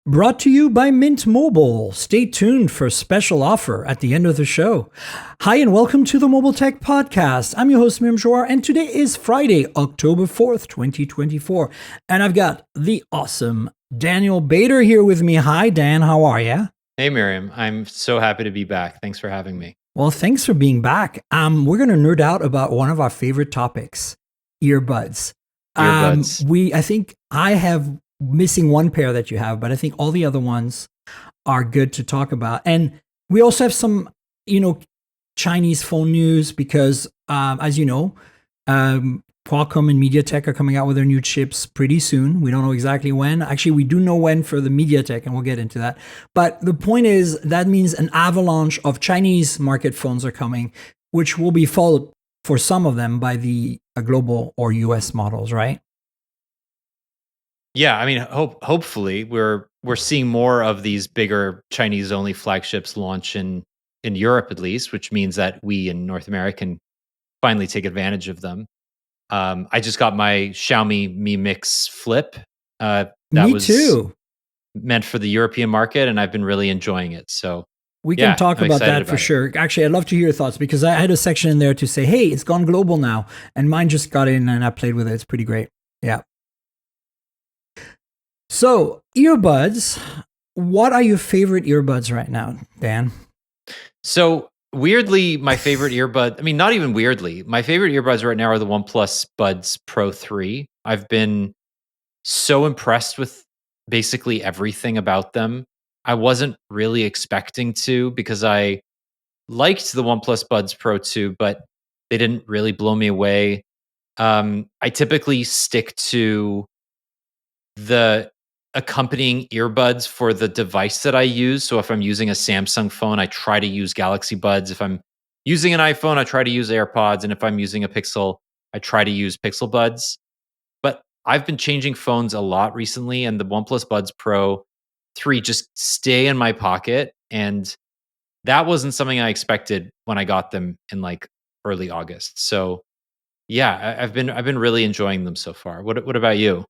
Brought to you by Mint Mobile. Stay tuned for a special offer at the end of the show. Hi, and welcome to the Mobile Tech Podcast. I'm your host, Mim Joar, and today is Friday, October 4th, 2024. And I've got the awesome Daniel Bader here with me. Hi, Dan. How are you? Hey, Miriam. I'm so happy to be back. Thanks for having me. Well, thanks for being back. We're going to nerd out about one of our favorite topics, earbuds. Earbuds. I think I have missing one pair that you have, but I think all the other ones are good to talk about. And we also have some, Chinese phone news because, as you know, Qualcomm and MediaTek are coming out with their new chips pretty soon. We don't know exactly when. Actually, we do know when for the MediaTek, and we'll get into that. But the point is, that means an avalanche of Chinese market phones are coming, which will be followed for some of them by the global or US models, right? Yeah, I mean, hopefully we're seeing more of these bigger Chinese-only flagships launch in Europe at least, which means that we in North America can finally take advantage of them. I just got my Xiaomi Mi Mix Flip. That Me was too. meant for the European market, and I've been really enjoying it. So, We can yeah, talk I'm about excited that for about it. sure. Actually, I'd love to hear your thoughts because I had a section in there to say, hey, it's gone global now. And mine just got in and I played with it. It's pretty great. Yeah. So, earbuds. What are your favorite earbuds right now, Dan? So weirdly, my favorite earbud, I mean, not even weirdly, my favorite earbuds right now are the OnePlus Buds Pro 3. I've been so impressed with basically everything about them. I wasn't really expecting to because I liked the OnePlus Buds Pro 2, but they didn't really blow me away. I typically stick to the accompanying earbuds for the device that I use. So if I'm using a Samsung phone, I try to use Galaxy Buds. If I'm using an iPhone, I try to use AirPods. And if I'm using a Pixel, I try to use Pixel Buds. But I've been changing phones a lot recently, and the OnePlus Buds Pro 3 just stay in my pocket. And that wasn't something I expected when I got them in like early August. So yeah, I've been really enjoying them so far. What about you?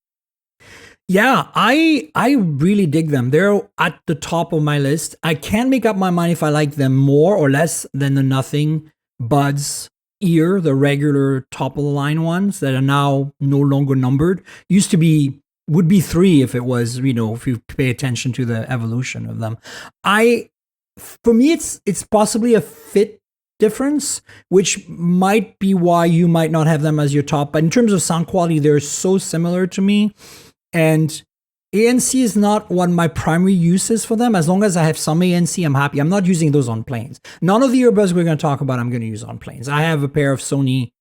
Yeah, I really dig them. They're at the top of my list. I can't make up my mind if I like them more or less than the Nothing Buds Ear, the regular top of the line ones that are now no longer numbered. Used to be would be three if it was, if you pay attention to the evolution of them. I For me it's possibly a fit difference, which might be why you might not have them as your top. But in terms of sound quality, they're so similar to me, and ANC is not one of my primary uses for them. As long as I have some ANC, I'm happy. I'm not using those on planes. None of the earbuds we're going to talk about, I'm going to use on planes. I have a pair of Sony,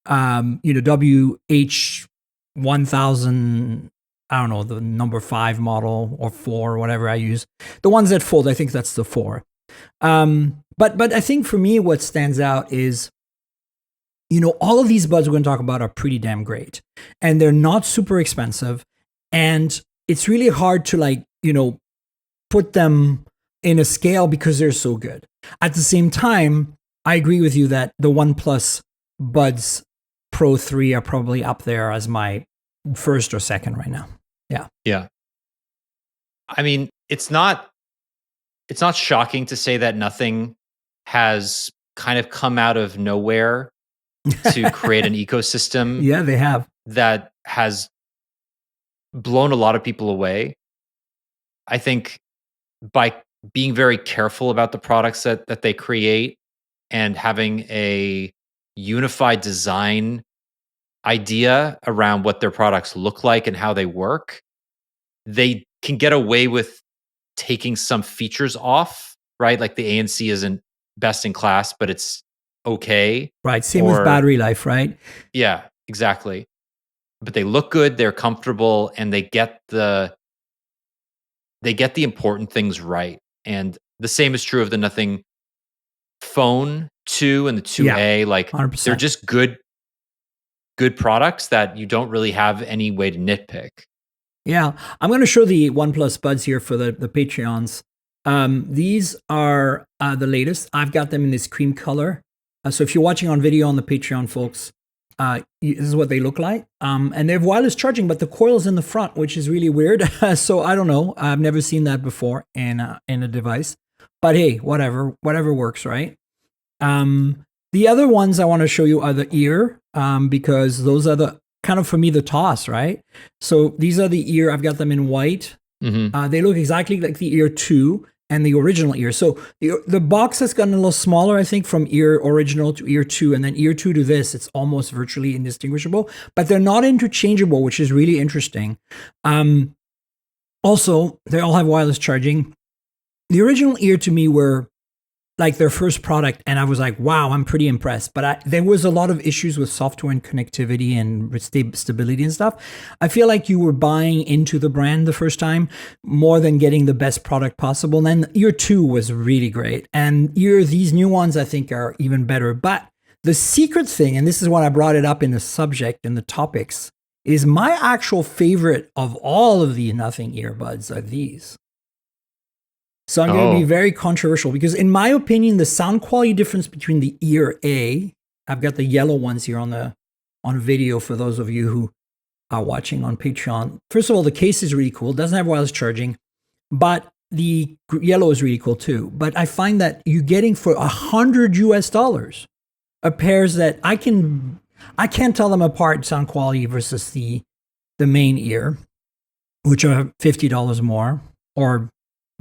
WH-1000. I don't know, the number 5 model or 4 or whatever I use. The ones that fold, I think that's the 4. But I think for me, what stands out is, all of these buds we're going to talk about are pretty damn great, and they're not super expensive. And it's really hard to put them in a scale because they're so good. At the same time, I agree with you that the OnePlus Buds Pro 3 are probably up there as my first or second right now. Yeah. Yeah. I mean, it's not shocking to say that Nothing has kind of come out of nowhere to create an ecosystem Yeah, they have. that has blown a lot of people away. I think by being very careful about the products that they create and having a unified design idea around what their products look like and how they work, they can get away with taking some features off, right? Like the ANC isn't best in class, but it's okay. Right. Same with Or battery life, right? yeah, exactly. But they look good, they're comfortable, and they get the important things right. And the same is true of the Nothing Phone 2 and the Yeah, 2A. Like they're 100%. just good products that you don't really have any way to nitpick. Yeah, I'm going to show the OnePlus Buds here for the Patreons. These are the latest. I've got them in this cream color. So if you're watching on video on the Patreon, folks, This is what they look like. And they have wireless charging, but the coil's in the front, which is really weird. So I don't know. I've never seen that before in a device. But hey, whatever works, right? The other ones I want to show you are the ear, because those are the kind of, for me, the toss, right? So these are the ear. I've got them in white. They look exactly like the Ear 2 and the original Ear. So the box has gotten a little smaller, I think, from Ear original to Ear 2, and then Ear 2 to this, it's almost virtually indistinguishable, but they're not interchangeable, which is really interesting. Also, they all have wireless charging. The original Ear to me were like their first product, and I was like, wow, I'm pretty impressed. But there was a lot of issues with software and connectivity and stability and stuff. I feel like you were buying into the brand the first time more than getting the best product possible. And then Ear 2 was really great. And these new ones, I think, are even better. But the secret thing, and this is what I brought it up in the subject and the topics, is my actual favorite of all of the Nothing earbuds are these. So I'm going to be very controversial because, in my opinion, the sound quality difference between the Ear A, I've got the yellow ones here on video for those of you who are watching on Patreon. First of all, the case is really cool. It doesn't have wireless charging, but the yellow is really cool too. But I find that you're getting for $100 a pairs that I can't tell them apart sound quality versus the main Ear, which are $50 more, or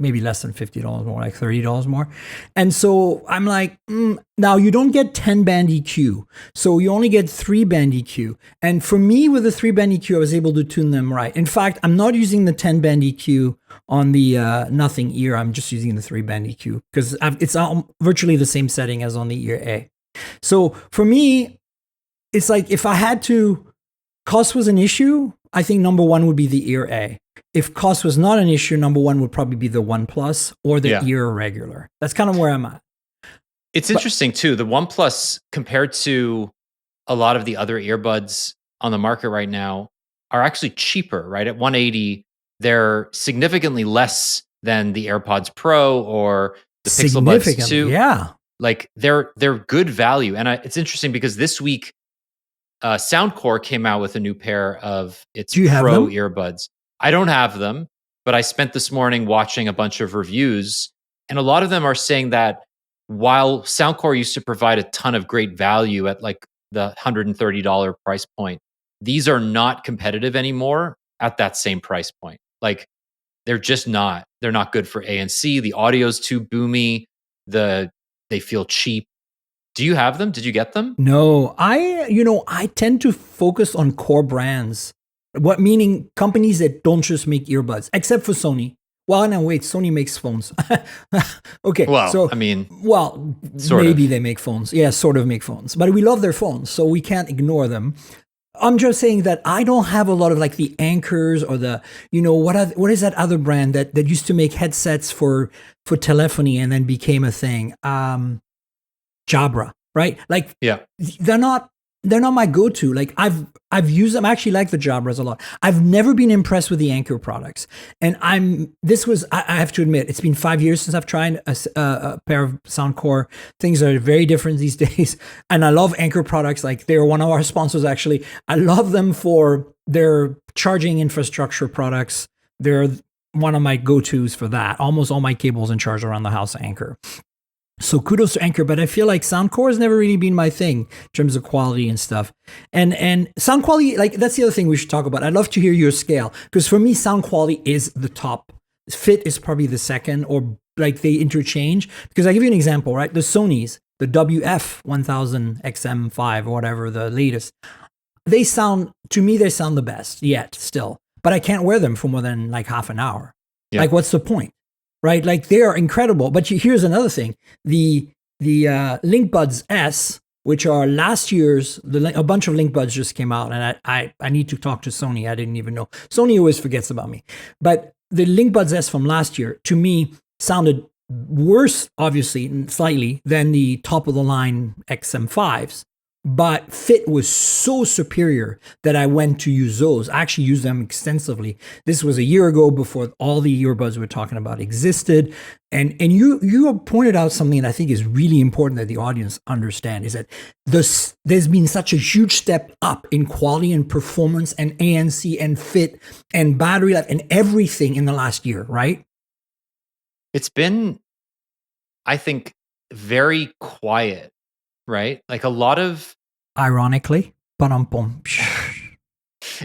maybe less than $50 more, like $30 more. And so I'm like, now you don't get 10-band EQ. So you only get 3-band EQ. And for me, with the 3-band EQ, I was able to tune them right. In fact, I'm not using the 10-band EQ on the Nothing Ear. I'm just using the 3-band EQ because it's virtually the same setting as on the Ear A. So for me, it's like, if I had to, cost was an issue, I think number one would be the Ear A. If cost was not an issue, number one would probably be the OnePlus or the Ear regular. That's kind of where I'm at. It's interesting too. The OnePlus, compared to a lot of the other earbuds on the market right now, are actually cheaper, right? At $180, they're significantly less than the AirPods Pro or the Pixel Buds 2. Yeah. Like they're good value. And it's interesting because this week, Soundcore came out with a new pair of its Pro earbuds. I don't have them, but I spent this morning watching a bunch of reviews, and a lot of them are saying that while Soundcore used to provide a ton of great value at like the $130 price point, these are not competitive anymore at that same price point. Like they're just not. They're not good for ANC. The audio's too boomy. They feel cheap. Do you have them? Did you get them? No, I tend to focus on core brands. Meaning companies that don't just make earbuds, except for Sony. Well, no, wait, Sony makes phones. Okay, well, so maybe they make phones. Yeah, sort of make phones, but we love their phones, so we can't ignore them. I'm just saying that I don't have a lot of like the Anchors or the, what is that other brand that used to make headsets for telephony and then became a thing? Jabra, right? Like, yeah, they're not my go-to. Like I've used them. I actually like the Jabras a lot. I've never been impressed with the Anchor products. And I have to admit, it's been 5 years since I've tried a pair of Soundcore. Things are very different these days. And I love Anchor products. Like they're one of our sponsors, actually. I love them for their charging infrastructure products. They're one of my go-tos for that. Almost all my cables and charge around the house Anchor. So kudos to Anchor, but I feel like Soundcore has never really been my thing in terms of quality and stuff. And sound quality, like that's the other thing we should talk about. I'd love to hear your scale, because for me, sound quality is the top. Fit is probably the second, or like they interchange. Because I give you an example, right? The Sonys, the WF-1000 XM5 or whatever, the latest, they sound the best yet still, but I can't wear them for more than like half an hour. Yeah. Like what's the point? Right, like they are incredible. But here's another thing: the LinkBuds S, which are last year's, a bunch of LinkBuds just came out, and I need to talk to Sony. I didn't even know. Sony always forgets about me. But the LinkBuds S from last year, to me, sounded worse, obviously, slightly, than the top of the line XM5s. but fit was so superior that I went to use those. I actually used them extensively. This was a year ago before all the earbuds we're talking about existed. And you pointed out something that I think is really important that the audience understand is that there's been such a huge step up in quality and performance and ANC and fit and battery life and everything in the last year, right? It's been, I think, very quiet, right? Like a lot of, Ironically, but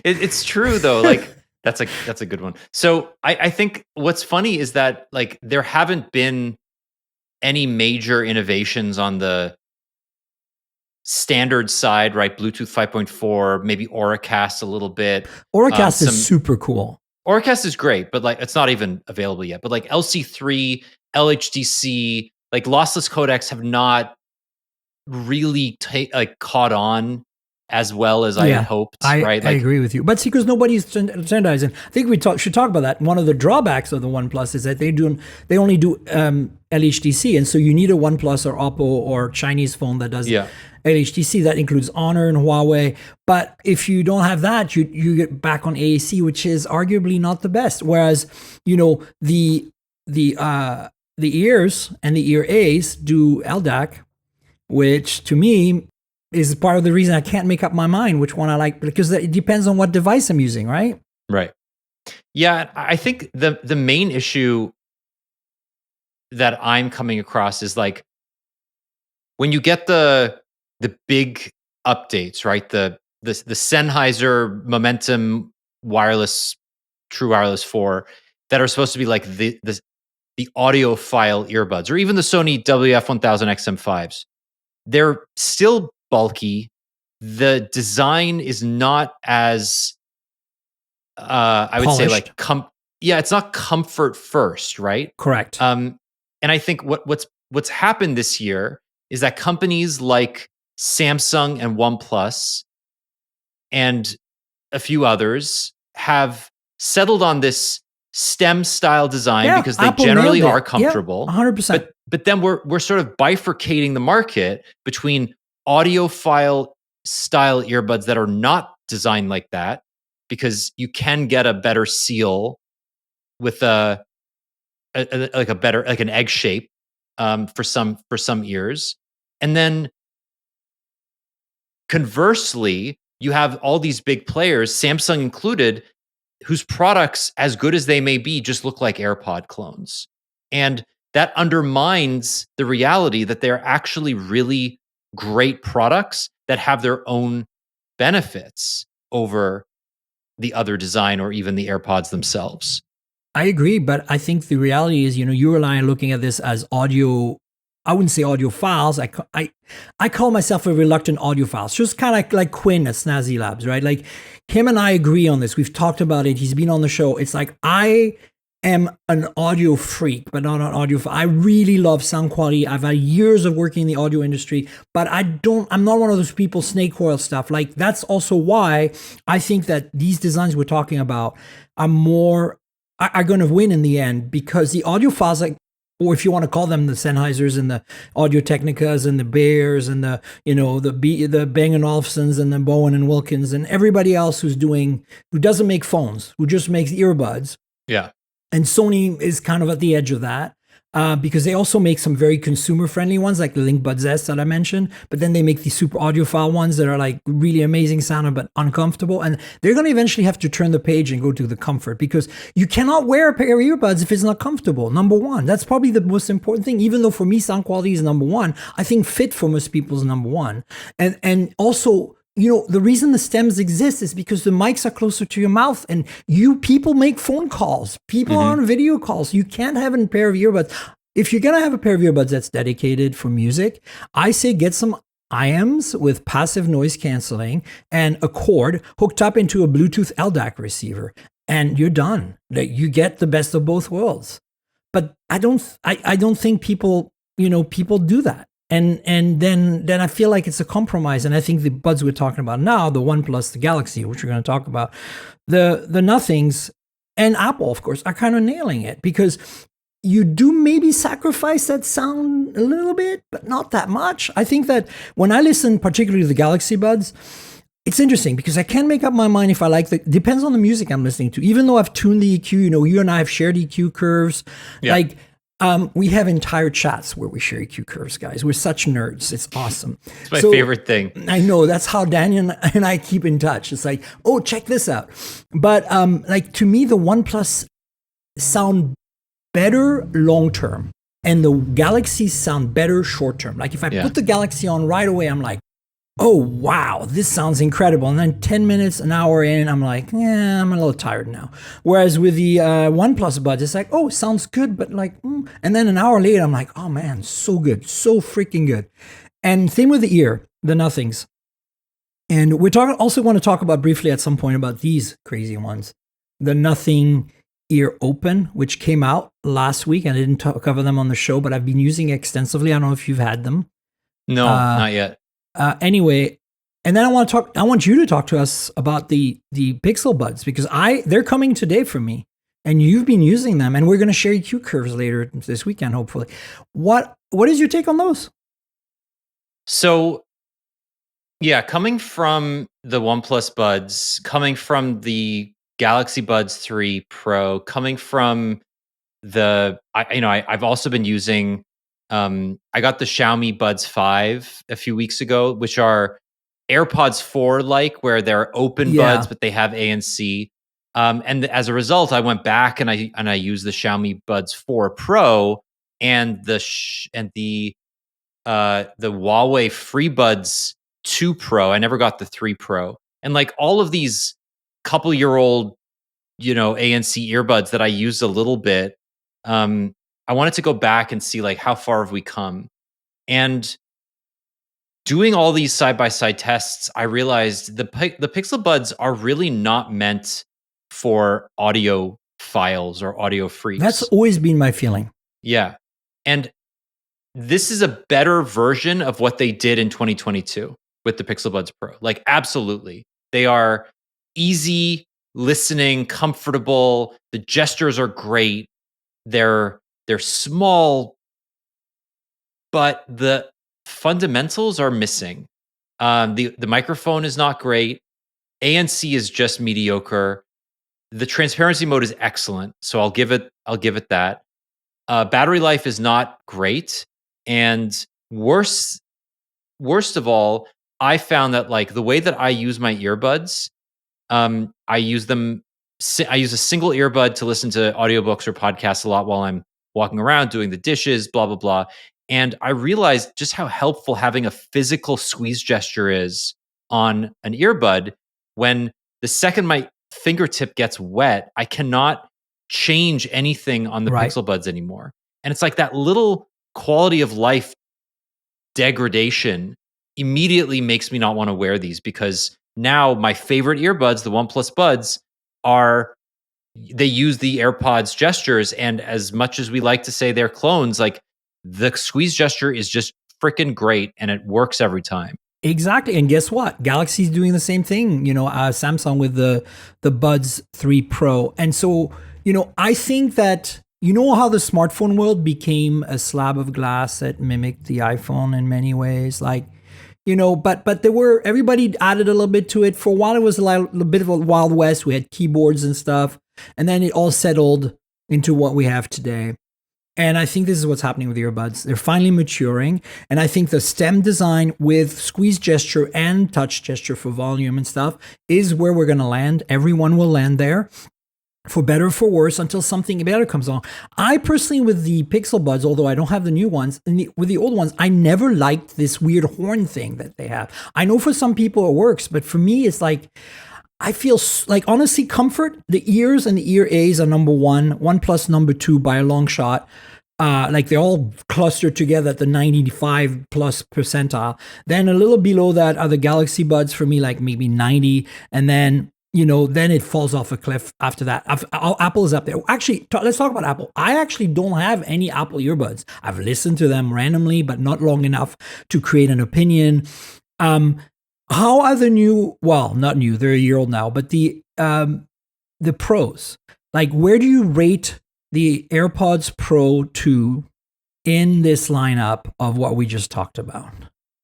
it's true though. Like that's a good one. So I think what's funny is that like there haven't been any major innovations on the standard side, right? Bluetooth 5.4, maybe Auracast a little bit. Auracast is super cool. Auracast is great, but like it's not even available yet. But like LC3, LHDC, like lossless codecs have not really caught on as well as I had hoped. Right? I agree with you, but see, because nobody's standardizing. I think we should talk about that. One of the drawbacks of the OnePlus is that they only do LHDC, and so you need a OnePlus or Oppo or Chinese phone that does LHDC. That includes Honor and Huawei. But if you don't have that, you get back on AAC, which is arguably not the best. Whereas the ears and the ear A's do LDAC, which to me is part of the reason I can't make up my mind which one I like, because it depends on what device I'm using, right? Right. Yeah, I think the main issue that I'm coming across is like when you get the big updates, right? The Sennheiser Momentum wireless, true wireless 4 that are supposed to be like the audiophile earbuds, or even the Sony WF-1000 XM5s. They're still bulky. The design is not as I would say like it's not comfort first, right? Correct. And I think what's happened this year is that companies like Samsung and OnePlus and a few others have settled on this stem style design because they Apple generally are comfortable. 100%. But then we're sort of bifurcating the market between audiophile style earbuds that are not designed like that, because you can get a better seal with an egg shape for some ears, and then conversely, you have all these big players, Samsung included, whose products, as good as they may be, just look like AirPod clones. And that undermines the reality that they're actually really great products that have their own benefits over the other design or even the AirPods themselves. I agree, but I think the reality is, you and I are looking at this as audio. I wouldn't say audiophiles. I call myself a reluctant audiophile. It's just kind of like Quinn at Snazzy Labs, right? Like him and I agree on this. We've talked about it. He's been on the show. It's like I am an audio freak, but not an audiophile. I really love sound quality. I've had years of working in the audio industry, but I'm not one of those people snake oil stuff. Like that's also why I think that these designs we're talking about are going to win in the end, because the audiophiles, like, or if you want to call them the Sennheisers and the Audio Technicas and the Bears and the Bang & Olufsens and the Bowen and Wilkins and everybody else who doesn't make phones, who just makes earbuds. Yeah. And Sony is kind of at the edge of that. Because they also make some very consumer-friendly ones, like the LinkBuds S that I mentioned, but then they make these super audiophile ones that are like really amazing sounding but uncomfortable. And they're going to eventually have to turn the page and go to the comfort, because you cannot wear a pair of earbuds if it's not comfortable. Number one, that's probably the most important thing. Even though for me, sound quality is number one, I think fit for most people is number one. And also, the reason the stems exist is because the mics are closer to your mouth, and people make phone calls. People are on video calls. You can't have a pair of earbuds. If you're going to have a pair of earbuds that's dedicated for music, I say get some IMs with passive noise canceling and a cord hooked up into a Bluetooth LDAC receiver, and you're done. You get the best of both worlds. But I don't think people do that. And then I feel like it's a compromise. And I think the buds we're talking about now, the OnePlus, the Galaxy, which we're going to talk about, the Nothings, and Apple, of course, are kind of nailing it, because you do maybe sacrifice that sound a little bit, but not that much. I think that when I listen, particularly to the Galaxy Buds, it's interesting because I can't make up my mind if I like the. Depends on the music I'm listening to. Even though I've tuned the EQ, you and I have shared EQ curves. Yeah. Like we have entire chats where we share EQ curves, guys. We're such nerds. It's awesome. It's my favorite thing. I know that's how Daniel and I keep in touch. It's like, oh, check this out. But like to me, the OnePlus sound better long term, and the Galaxy sound better short term. Like if I put the Galaxy on right away, I'm like, oh wow, this sounds incredible. And then 10 minutes, an hour in, I'm like, yeah, I'm a little tired now. Whereas with the OnePlus Buds, it's like, oh, sounds good, but like, and then an hour later, I'm like, oh man, so good, so freaking good. And same with the ear, the Nothings. And we also want to talk about briefly at some point about these crazy ones, the Nothing Ear Open, which came out last week. I didn't cover them on the show, but I've been using it extensively. I don't know if you've had them. No, not yet. Anyway, and then I want you to talk to us about the Pixel Buds because they're coming today for me, and you've been using them, and we're going to share EQ curves later this weekend, hopefully. What is your take on those? So, yeah, coming from the OnePlus Buds, coming from the Galaxy Buds 3 Pro, coming from I've also been using. I got the Xiaomi Buds 5 a few weeks ago, which are AirPods 4 like, where they're open buds, but they have ANC. And as a result, I went back and I used the Xiaomi Buds 4 Pro and the Huawei FreeBuds 2 Pro. I never got the 3 Pro. And like all of these couple-year-old, ANC earbuds that I used a little bit, I wanted to go back and see like how far have we come. And doing all these side-by-side tests, I realized the Pixel Buds are really not meant for audio files or audio freaks. That's always been my feeling. Yeah. And this is a better version of what they did in 2022 with the Pixel Buds Pro. Like absolutely. They are easy listening, comfortable. The gestures are great. They're small, but the fundamentals are missing. The microphone is not great. ANC is just mediocre. The transparency mode is excellent, so I'll give it that. Battery life is not great, and worst of all, I found that like the way that I use my earbuds, I use a single earbud to listen to audiobooks or podcasts a lot while I'm walking around doing the dishes, blah, blah, blah. And I realized just how helpful having a physical squeeze gesture is on an earbud. When the second my fingertip gets wet, I cannot change anything on the Pixel Buds anymore. And it's like that little quality of life degradation immediately makes me not want to wear these, because now my favorite earbuds, the OnePlus Buds, they use the AirPods gestures, and as much as we like to say they're clones, like the squeeze gesture is just freaking great and it works every time. Exactly. And guess what? Galaxy's doing the same thing, Samsung with the Buds 3 Pro. And so, I think that, how the smartphone world became a slab of glass that mimicked the iPhone in many ways, like, but everybody added a little bit to it. For a while, it was a little bit of a Wild West. We had keyboards and stuff, and then it all settled into what we have today. And I think this is what's happening with earbuds. They're finally maturing. And I think the stem design with squeeze gesture and touch gesture for volume and stuff is where we're going to land. Everyone will land there, for better or for worse, until something better comes along. I personally, with the Pixel Buds, although I don't have the new ones, with the old ones, I never liked this weird horn thing that they have. I know for some people it works, but for me, it's like, I feel like, honestly, comfort, the ears and the ear A's are number one, OnePlus number two by a long shot. Like they're all clustered together at the 95 plus percentile. Then a little below that are the Galaxy Buds for me, like maybe 90. And then, then it falls off a cliff after that. Apple is up there. Actually, let's talk about Apple. I actually don't have any Apple earbuds. I've listened to them randomly, but not long enough to create an opinion. How are the new, well, not new, they're a year old now, but the pros, like where do you rate the AirPods Pro 2 in this lineup of what we just talked about?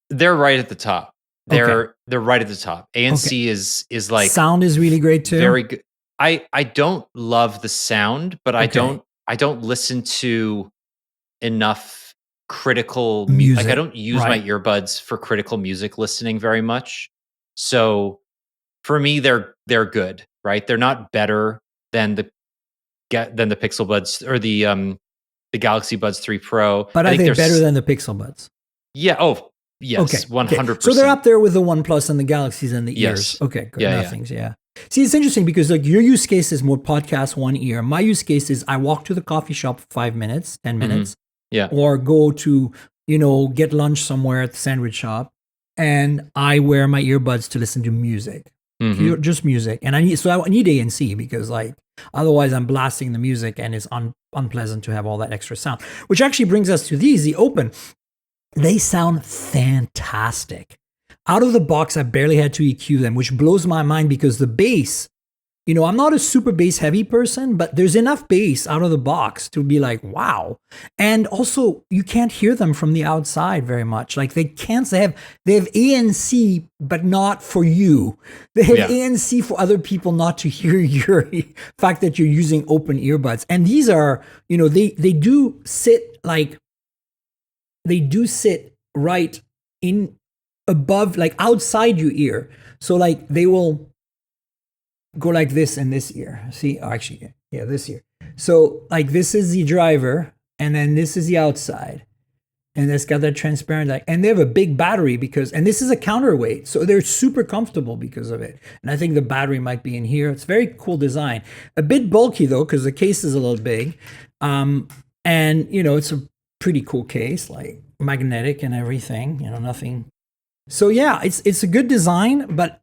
They're right at the top. Okay. They're right at the top. ANC is like Sound is really great too. very good. I don't love the sound, but I Okay. don't listen to enough critical like I Music, don't use my right. earbuds for critical music listening very much. So for me, they're good, right? They're not better than the Pixel Buds or the Galaxy Buds 3 Pro. But I are think they they're better than the Pixel Buds? yeah. Oh Okay. yes, Okay. So they're 100%. up there with the OnePlus and the Galaxies and the ears. Yes. Okay. Good. Yeah. Yeah. Nothing's. Yeah. See, it's interesting because like your use case is more podcast one ear. My use case is I walk to the coffee shop for 5 minutes, 10 minutes, Yeah. or go to, get lunch somewhere at the sandwich shop, and I wear my earbuds to listen to music. Just music. And I need ANC because like otherwise I'm blasting the music and it's unpleasant to have all that extra sound. Which actually brings us to the Open. They sound fantastic. Out of the box, I barely had to EQ them, which blows my mind because the bass, I'm not a super bass heavy person, but there's enough bass out of the box to be like, wow. And also, you can't hear them from the outside very much. Like they have ANC, but not for you. They have ANC for other people not to hear your fact that you're using open earbuds. And these are, they do sit right in above, like outside your ear. So like they will go like this in this ear. See, actually, yeah, this ear. So like this is the driver, and then this is the outside, and it's got that transparent and they have a big battery and this is a counterweight, so they're super comfortable because of it. And I think the battery might be in here. It's very cool design. A bit bulky though, because the case is a little big, and it's a pretty cool case, like magnetic and everything. Nothing. So yeah, it's a good design, but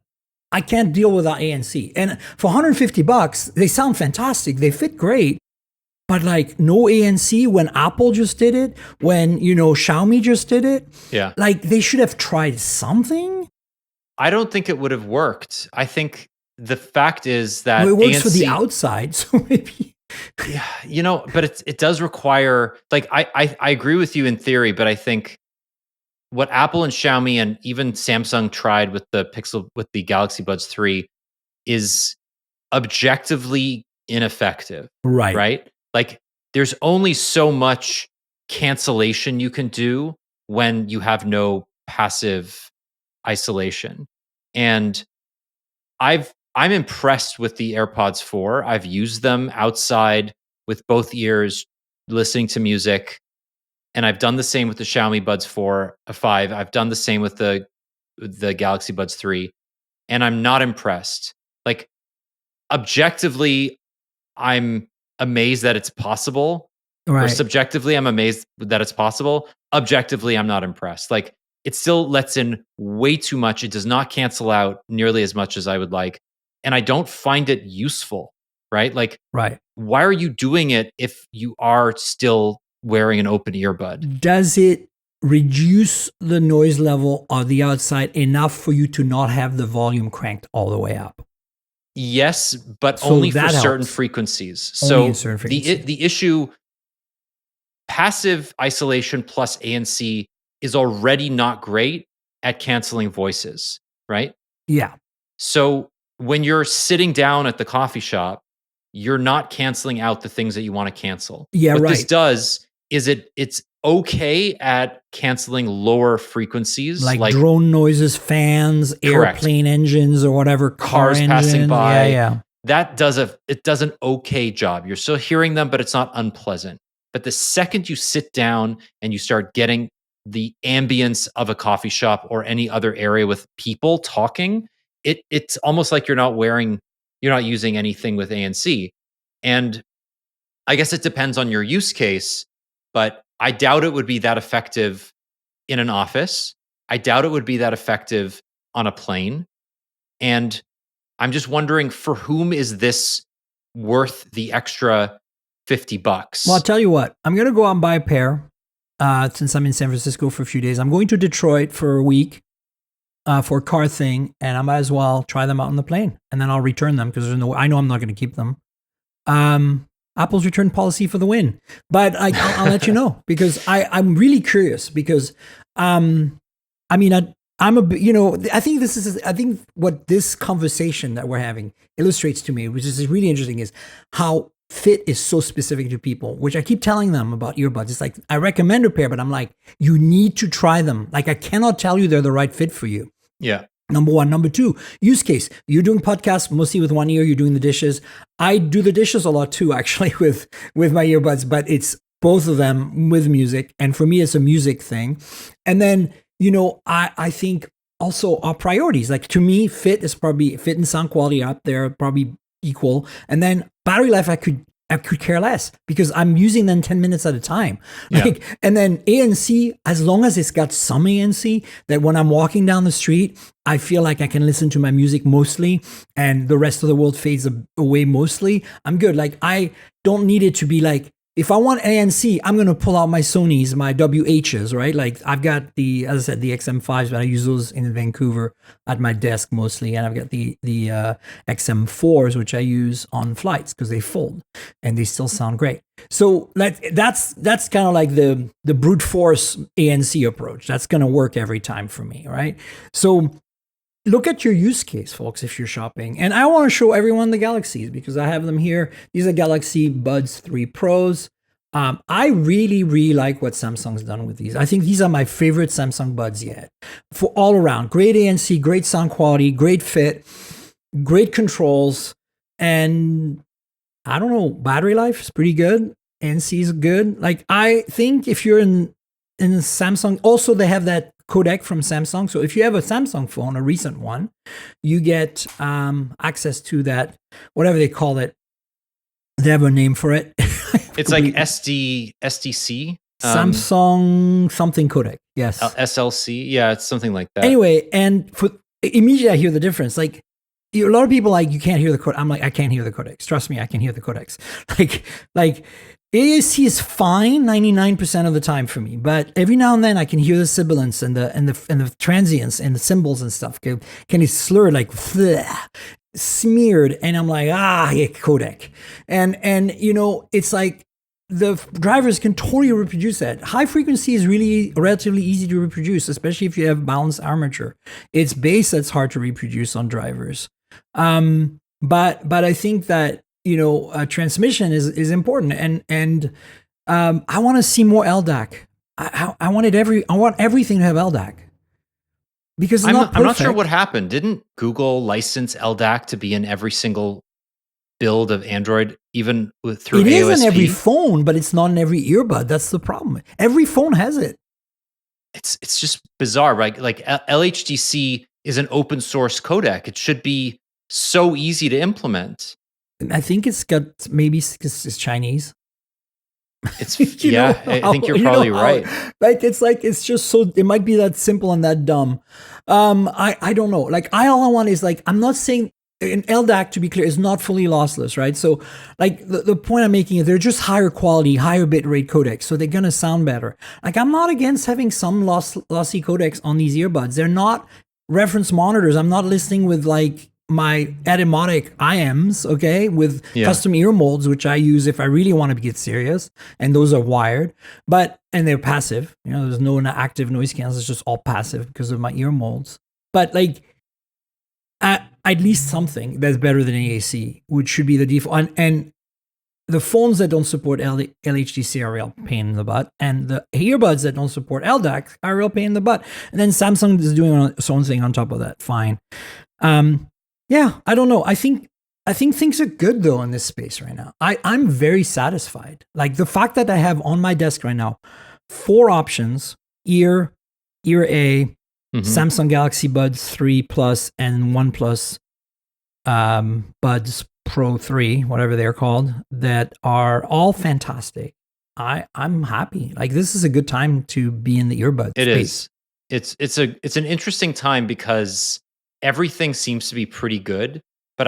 I can't deal without ANC. And for $150, they sound fantastic. They fit great. But like no ANC when Apple just did it, when Xiaomi just did it. Yeah. Like they should have tried something. I don't think it would have worked. I think the fact is that Well, it works ANC, for the outside, so maybe. Yeah, but it does require like I agree with you in theory, but I think what Apple and Xiaomi and even Samsung tried with the Galaxy Buds 3 is objectively ineffective. Right. Right? Like there's only so much cancellation you can do when you have no passive isolation. And I'm impressed with the AirPods 4. I've used them outside with both ears listening to music. And I've done the same with the Xiaomi Buds 5. I've done the same with the Galaxy Buds 3, and I'm not impressed. Like objectively, I'm amazed that it's possible. Or Right. subjectively, I'm amazed that it's possible. Objectively, I'm not impressed. Like it still lets in way too much. It does not cancel out nearly as much as I would like. And I don't find it useful, right? Like, Right. why are you doing it if you are still wearing an open earbud? Does it reduce the noise level on the outside enough for you to not have the volume cranked all the way up? Yes, but So only for that certain helps. frequencies. Only So in certain frequencies. the issue, passive isolation plus ANC is already not great at canceling voices, right? Yeah. So when you're sitting down at the coffee shop, you're not canceling out the things that you want to cancel. Yeah, What right. this does is it's okay at canceling lower frequencies like drone noises, fans, Correct. airplane engines, or whatever, car Cars engine. passing by. Yeah. That does an okay job. You're still hearing them, but it's not unpleasant. But the second you sit down and you start getting the ambience of a coffee shop or any other area with people talking, it's almost like you're not using anything with ANC. And I guess it depends on your use case, but I doubt it would be that effective in an office. I doubt it would be that effective on a plane. And I'm just wondering, for whom is this worth the extra $50? Well, I'll tell you what. I'm going to go out and buy a pair since I'm in San Francisco for a few days. I'm going to Detroit for a week for a car thing, and I might as well try them out on the plane, and then I'll return them because I know I'm not going to keep them. Apple's return policy for the win. But I'll let you know because I'm really curious because I mean I'm I think I think what this conversation that we're having illustrates to me, which is really interesting, is how fit is so specific to people, which I keep telling them about earbuds. It's like I recommend a pair, but I'm like, you need to try them. Like I cannot tell you they're the right fit for you. Yeah. Number one. Number two, use case. You're doing podcasts mostly with one ear. You're doing the dishes. I do the dishes a lot too, actually, with my earbuds, but it's both of them with music. And for me, it's a music thing. And then, I think also our priorities. Like to me, fit and sound quality are up there, probably equal. And then battery life, I could care less because I'm using them 10 minutes at a time. Like, yeah. And then ANC, as long as it's got some ANC, that when I'm walking down the street, I feel like I can listen to my music mostly and the rest of the world fades away mostly, I'm good. Like I don't need it to be like, if I want ANC, I'm going to pull out my Sonys, my WHs, right? Like I've got as I said, the XM5s, but I use those in Vancouver at my desk mostly. And I've got the XM4s, which I use on flights because they fold and they still sound great. So that's kind of like the brute force ANC approach. That's going to work every time for me, right? So look at your use case, folks, if you're shopping. And I want to show everyone the Galaxies because I have them here. These are Galaxy Buds 3 Pros. I really, really like what Samsung's done with these. I think these are my favorite Samsung Buds yet. For all around, great ANC, great sound quality, great fit, great controls, and I don't know, battery life is pretty good. ANC is good. Like I think if you're in Samsung, also they have that codec from Samsung. So if you have a Samsung phone, a recent one, you get access to that, whatever they call it. They have a name for it. It's like SDC. Samsung something codec. Yes. SLC. Yeah, it's something like that. Anyway, and immediately I hear the difference. Like a lot of people like, you can't hear the codec. I'm like, I can't hear the codecs. Trust me, I can hear the codecs. Like AAC is fine 99% of the time for me, but every now and then I can hear the sibilance and the transients and the symbols and stuff. Can it slur like smeared? And I'm like, yeah, codec. And it's like the drivers can totally reproduce that. High frequency is really relatively easy to reproduce, especially if you have balanced armature. It's bass that's hard to reproduce on drivers. But I think that transmission is important, and I want to see more LDAC. I want everything to have LDAC because I'm not sure what happened. Didn't Google license LDAC to be in every single build of Android, even through AOSP? It is in every phone, but it's not in every earbud. That's the problem. Every phone has it. It's just bizarre, right? Like LHDC is an open source codec. It should be so easy to implement. I think it's got maybe it's Chinese. It's I think you're probably right. It's just so it might be that simple and that dumb. I don't know. Like all I want is like, I'm not saying an LDAC, to be clear, is not fully lossless, right? So like the point I'm making is they're just higher quality, higher bit rate codecs, so they're gonna sound better. Like I'm not against having some lossy codecs on these earbuds. They're not reference monitors. I'm not listening with like my Etymotic IMs, okay, with custom ear molds, which I use if I really want to get serious, and those are wired, and they're passive. There's no active noise cancel; it's just all passive because of my ear molds. But like, at least something that's better than AAC, which should be the default. And the phones that don't support LHDC are a real pain in the butt, and the earbuds that don't support LDAC are a real pain in the butt. And then Samsung is doing its own thing on top of that. Fine. Yeah, I don't know. I think things are good though in this space right now. I'm very satisfied. Like the fact that I have on my desk right now 4 options: ear A, Samsung Galaxy Buds 3 Plus, and OnePlus Buds Pro 3, whatever they're called, that are all fantastic. I'm happy. Like this is a good time to be in the earbud space. It's an interesting time because everything seems to be pretty good, but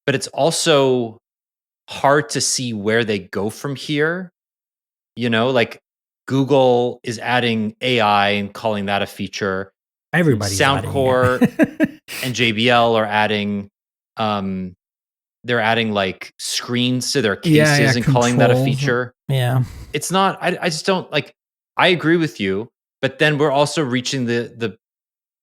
it's also hard to see where they go from here. Like Google is adding AI and calling that a feature. Everybody's Soundcore and JBL are adding they're adding like screens to their Yeah, yeah, cases and calling that a controls. feature. Yeah. It's not. I just don't like. I agree with you, but then we're also reaching the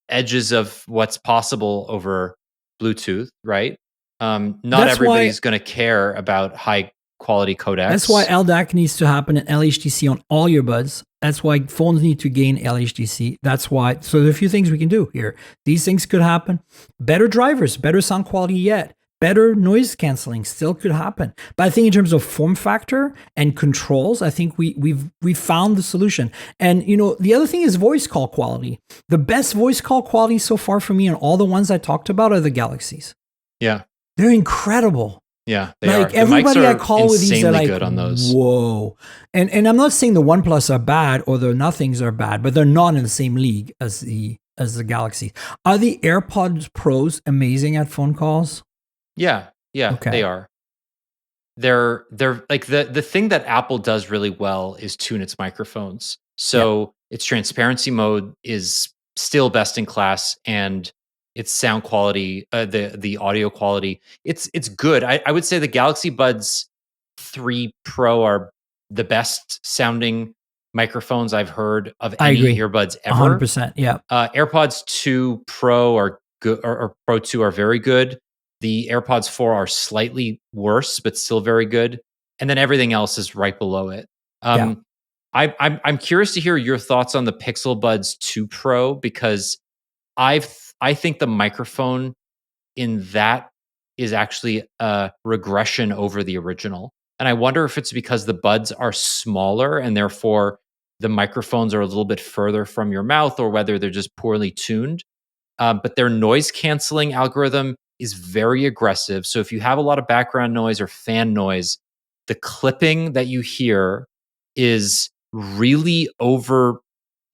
edges of what's possible over Bluetooth, right? Not That's why everybody's going to care about high quality That's why codecs. LDAC needs to happen in LHDC on all your buds. That's why phones need to gain LHDC. That's why. So there are a few things we can do here. These things could happen. Better drivers, better sound quality yet. Better noise canceling still could happen. But I think in terms of form factor and controls, I think we've found the solution. And the other thing is voice call quality. The best voice call quality so far for me and all the ones I talked about are the Galaxies. Yeah, They're incredible. yeah, they Like are. The everybody mics I are call with these are insanely like, good on those. whoa. And I'm not saying the OnePlus are bad or the Nothings are bad, but they're not in the same league as the Galaxy. Are the AirPods Pros amazing at phone calls? Yeah, yeah, Okay. they are. They're like the thing that Apple does really well is tune its microphones. So its transparency mode is still best in class, and its sound quality, the audio quality, it's good. I would say the Galaxy Buds 3 Pro are the best sounding microphones I've heard of I any agree. earbuds ever. 100%. Yeah. AirPods 2 Pro are good, or Pro 2 are very good. The AirPods 4 are slightly worse, but still very good. And then everything else is right below it. Yeah. I'm curious to hear your thoughts on the Pixel Buds 2 Pro, because I think the microphone in that is actually a regression over the original. And I wonder if it's because the buds are smaller and therefore the microphones are a little bit further from your mouth, or whether they're just poorly tuned. But their noise canceling algorithm is very aggressive. So if you have a lot of background noise or fan noise, the clipping that you hear is really over.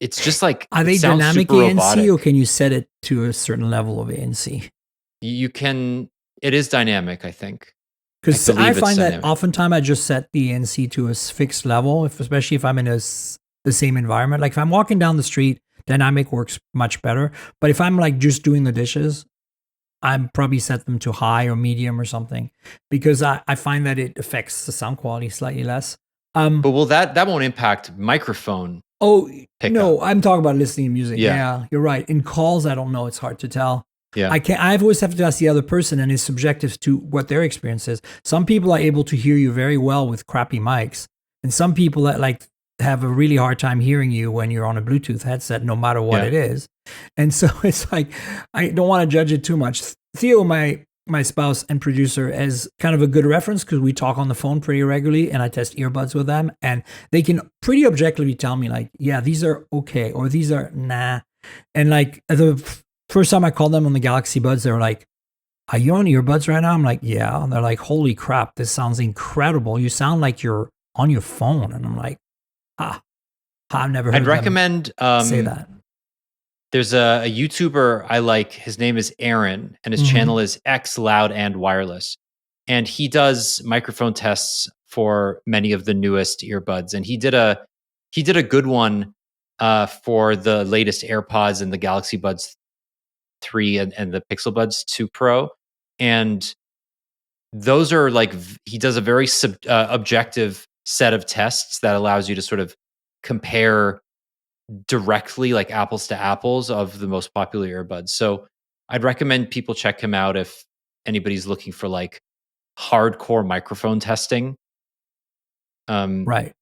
It's just like, Are it they sounds dynamic super ANC or robotic. can you set it to a certain level of ANC? You can, it is dynamic, I think. I Because I believe it's find that dynamic. oftentimes I just set the ANC to a fixed level, especially if I'm in the same environment. Like if I'm walking down the street, dynamic works much better. But if I'm like just doing the dishes, I'm probably set them to high or medium or something because I find that it affects the sound quality slightly less. But will that won't impact microphone Oh pickup? no, I'm talking about listening to music. Yeah, Yeah, you're right. In calls, I don't know. It's hard to tell. yeah, I can't. I've always have to ask the other person, and it's subjective to what their experience is. Some people are able to hear you very well with crappy mics, and some people that like have a really hard time hearing you when you're on a Bluetooth headset, no matter what yeah. it is. And so it's like I don't want to judge it too much. Theo, my spouse and producer, is kind of a good reference because we talk on the phone pretty regularly, and I test earbuds with them, and they can pretty objectively tell me like, yeah, these are okay, or these are nah. And like the first time I called them on the Galaxy Buds, they were like, "Are you on earbuds right now?" I'm like, "Yeah." And they're like, "Holy crap, this sounds incredible. You sound like you're on your phone." And I'm like, "Ah, I've never heard I'd them recommend. say that." There's a YouTuber I like. His name is Aaron, and his Mm-hmm. channel is X Loud and Wireless. And he does microphone tests for many of the newest earbuds. And he did a good one for the latest AirPods and the Galaxy Buds 3 and the Pixel Buds 2 Pro. And those are like he does a very objective set of tests that allows you to sort of compare directly, like apples to apples, of the most popular earbuds. So I'd recommend people check him out if anybody's looking for like hardcore microphone testing. Um, Right.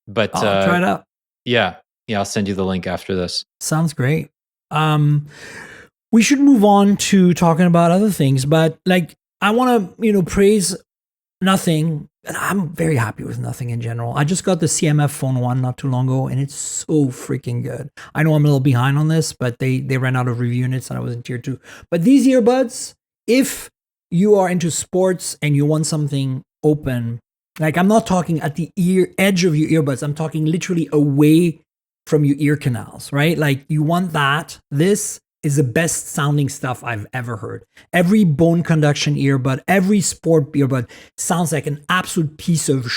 but I'll try it out. yeah, yeah, I'll send you the link after this. Sounds great. Um, we should move on to talking about other things, but like I want to, praise Nothing. And I'm very happy with Nothing in general. I just got the CMF Phone 1 not too long ago, and it's so freaking good. I know I'm a little behind on this, but they ran out of review units and I was in tier 2. But these earbuds, if you are into sports and you want something open, like I'm not talking at the edge of your earbuds, I'm talking literally away from your ear canals, right? Like you want that. This is the best sounding stuff I've ever heard. Every bone conduction earbud, every sport earbud sounds like an absolute piece of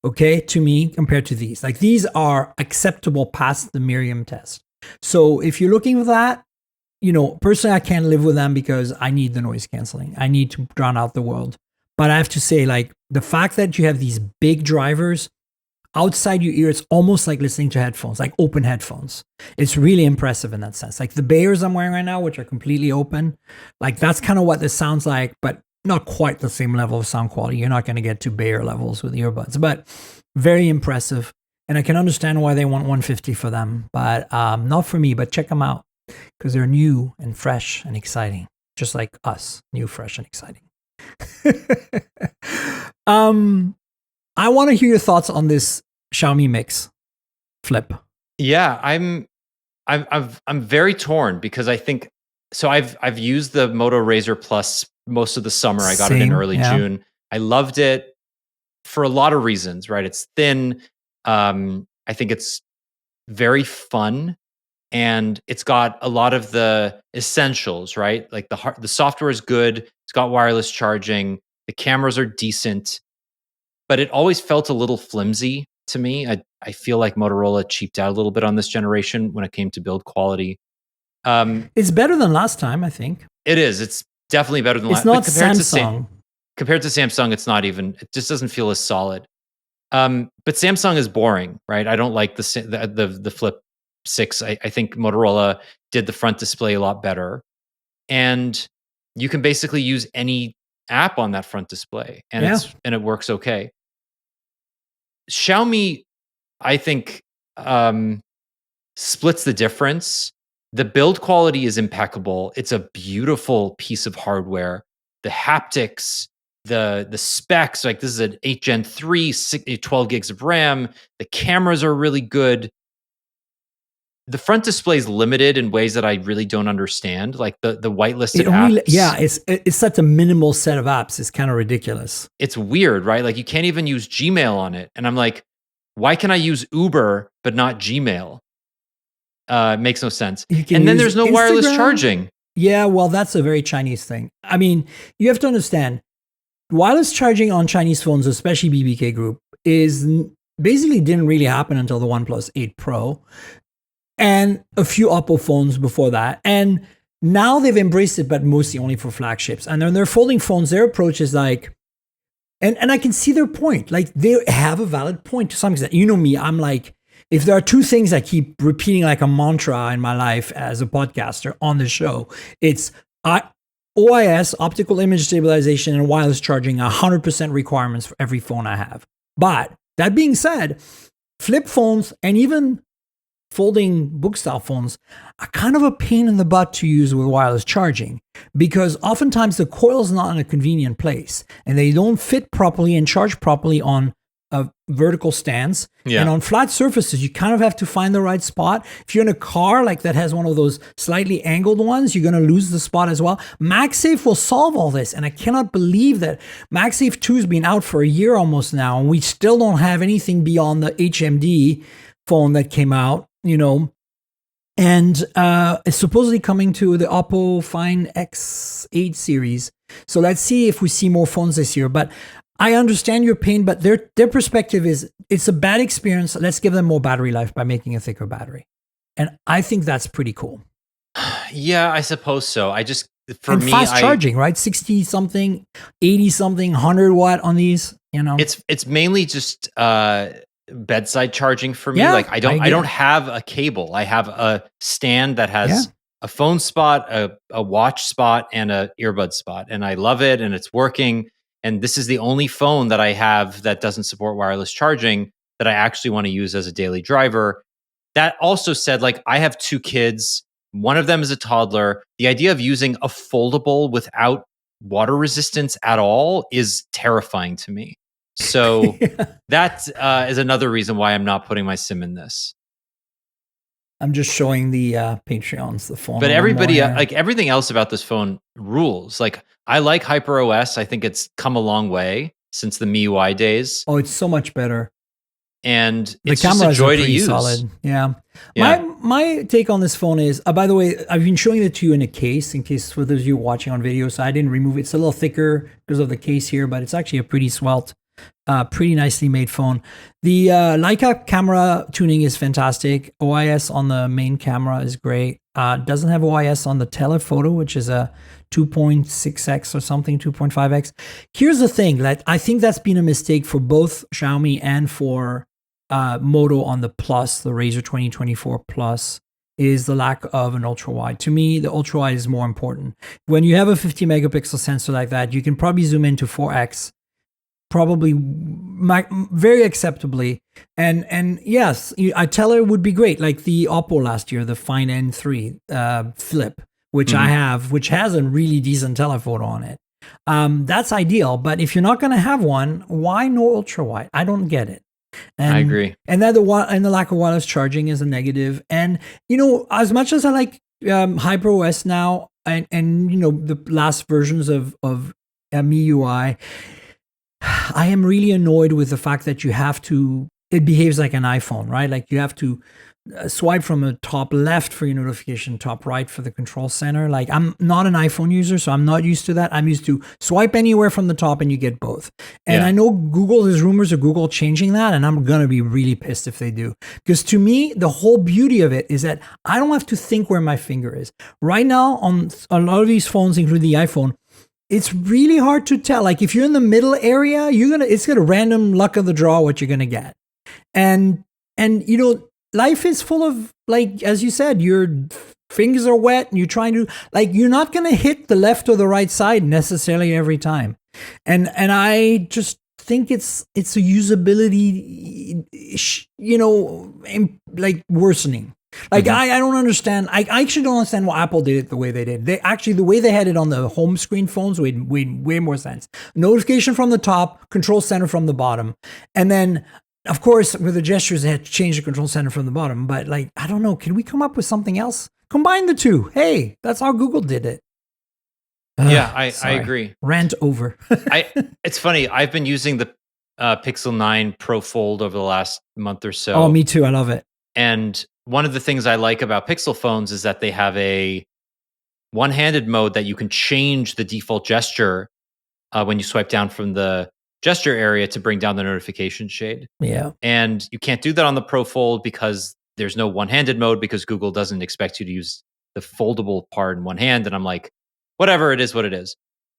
okay, to me, compared to these. Like these are acceptable past the Merriam test. So if you're looking for that, personally, I can't live with them because I need the noise canceling. I need to drown out the world. But I have to say, like, the fact that you have these big drivers outside your ear, it's almost like listening to headphones, like open headphones. It's really impressive in that sense. Like the Bayers I'm wearing right now, which are completely open, like that's kind of what this sounds like, but not quite the same level of sound quality. You're not going to get to Bayer levels with earbuds, but very impressive. And I can understand why they want 150 for them, but not for me. But check them out because they're new and fresh and exciting, just like us, new, fresh, and exciting. I want to hear your thoughts on this Xiaomi Mix Flip. Yeah, I'm very torn because I think so. I've used the Moto Razr Plus most of the summer. I got it in early June. I loved it for a lot of reasons. Right, it's thin. I think it's very fun, and it's got a lot of the essentials. Right, like the software is good. It's got wireless charging. The cameras are decent, but it always felt a little flimsy to me. I feel like Motorola cheaped out a little bit on this generation when it came to build quality. It's better than last time, I think. It is. It's definitely better than last time. It's not Samsung. Compared to Samsung, it's not even. It just doesn't feel as solid. But Samsung is boring, right? I don't like the Flip 6. I think Motorola did the front display a lot better, and you can basically use any app on that front display, and it works okay. Xiaomi, I think, splits the difference. The build quality is impeccable. It's a beautiful piece of hardware. The haptics, the specs, like this is an 8 Gen 3, 12 gigs of RAM. The cameras are really good. The front display is limited in ways that I really don't understand, like the whitelisted apps. Yeah, it's such a minimal set of apps. It's kind of ridiculous. It's weird, right? Like you can't even use Gmail on it. And I'm like, why can I use Uber but not Gmail? It makes no sense. And then there's no Instagram. Wireless charging. Yeah, well, that's a very Chinese thing. I mean, you have to understand, wireless charging on Chinese phones, especially BBK Group, basically didn't really happen until the OnePlus 8 Pro and a few Oppo phones before that. And now they've embraced it, but mostly only for flagships. And then they're folding phones. Their approach is like, and I can see their point. Like they have a valid point to some extent. You know me, I'm like, if there are two things I keep repeating like a mantra in my life as a podcaster on the show, it's OIS, optical image stabilization, and wireless charging are 100% requirements for every phone I have. But that being said, flip phones and even folding book style phones are kind of a pain in the butt to use with wireless charging because oftentimes the coil is not in a convenient place and they don't fit properly and charge properly on a vertical stance. Yeah. And on flat surfaces, you kind of have to find the right spot. If you're in a car like that has one of those slightly angled ones, you're going to lose the spot as well. MagSafe will solve all this. And I cannot believe that MagSafe 2 has been out for a year almost now, and we still don't have anything beyond the HMD phone that came out, and it's supposedly coming to the Oppo Find X8 series. So let's see if we see more phones this year. But I understand your pain, but their perspective is it's a bad experience. Let's give them more battery life by making a thicker battery. And I think that's pretty cool. Yeah, I suppose so. Fast charging, right? 60 something, 80 something, 100 watt on these, It's mainly just bedside charging for me. Like I don't have a cable. I have a stand that has a phone spot, a watch spot, and a earbud spot. And I love it and it's working. And this is the only phone that I have that doesn't support wireless charging that I actually want to use as a daily driver. That also said, like I have 2 kids. One of them is a toddler. The idea of using a foldable without water resistance at all is terrifying to me. So that is another reason why I'm not putting my SIM in this. I'm just showing the Patreons, the phone. But everybody, like everything else about this phone rules. Like I like HyperOS. I think it's come a long way since the MIUI days. Oh, it's so much better. And it's just a joy to use. Solid. Yeah. My take on this phone is, by the way, I've been showing it to you in a case, in case for those of you watching on video. So I didn't remove it. It's a little thicker because of the case here, but it's actually a pretty svelte, pretty nicely made phone. The Leica camera tuning is fantastic. OIS on the main camera is great. Doesn't have OIS on the telephoto, which is a 2.6x or something, 2.5x. Here's the thing, that I think that's been a mistake for both Xiaomi and for Moto on the Plus, the Razr 2024 Plus, is the lack of an ultra wide. To me, the ultra wide is more important. When you have a 50 megapixel sensor like that, you can probably zoom into 4x, probably very acceptably. And yes, a teller would be great, like the Oppo last year, the Find N3 Flip, which I have, which has a really decent telephoto on it. That's ideal, but if you're not going to have one, why no ultra wide? I don't get it. And, I agree. And that the lack of wireless charging is a negative. And as much as I like HyperOS now, and the last versions of MIUI, I am really annoyed with the fact that it behaves like an iPhone, right? Like you have to swipe from the top left for your notification, top right for the control center. Like I'm not an iPhone user, so I'm not used to that. I'm used to swipe anywhere from the top and you get both. And I know there's rumors of Google changing that, and I'm going to be really pissed if they do. Because to me, the whole beauty of it is that I don't have to think where my finger is. Right now, on a lot of these phones, including the iPhone, it's really hard to tell. Like if you're in the middle area, it's gonna random luck of the draw what you're gonna get. And life is full of, like, as you said, your fingers are wet and you're trying to, like, you're not gonna hit the left or the right side necessarily every time. And I just think it's a usability, like worsening. Like I don't understand. I actually don't understand why Apple did it the way they did. The way they had it on the home screen phones made way more sense. Notification from the top, control center from the bottom, and then of course with the gestures they had to change the control center from the bottom. But like I don't know, can we come up with something else? Combine the two. Hey, that's how Google did it. Yeah, I agree. Rant over. It's funny. I've been using the Pixel 9 Pro Fold over the last month or so. Oh, me too. I love it. And one of the things I like about Pixel phones is that they have a one-handed mode that you can change the default gesture when you swipe down from the gesture area to bring down the notification shade. Yeah. And you can't do that on the Pro Fold because there's no one-handed mode, because Google doesn't expect you to use the foldable part in one hand. And I'm like, whatever, it is what it is.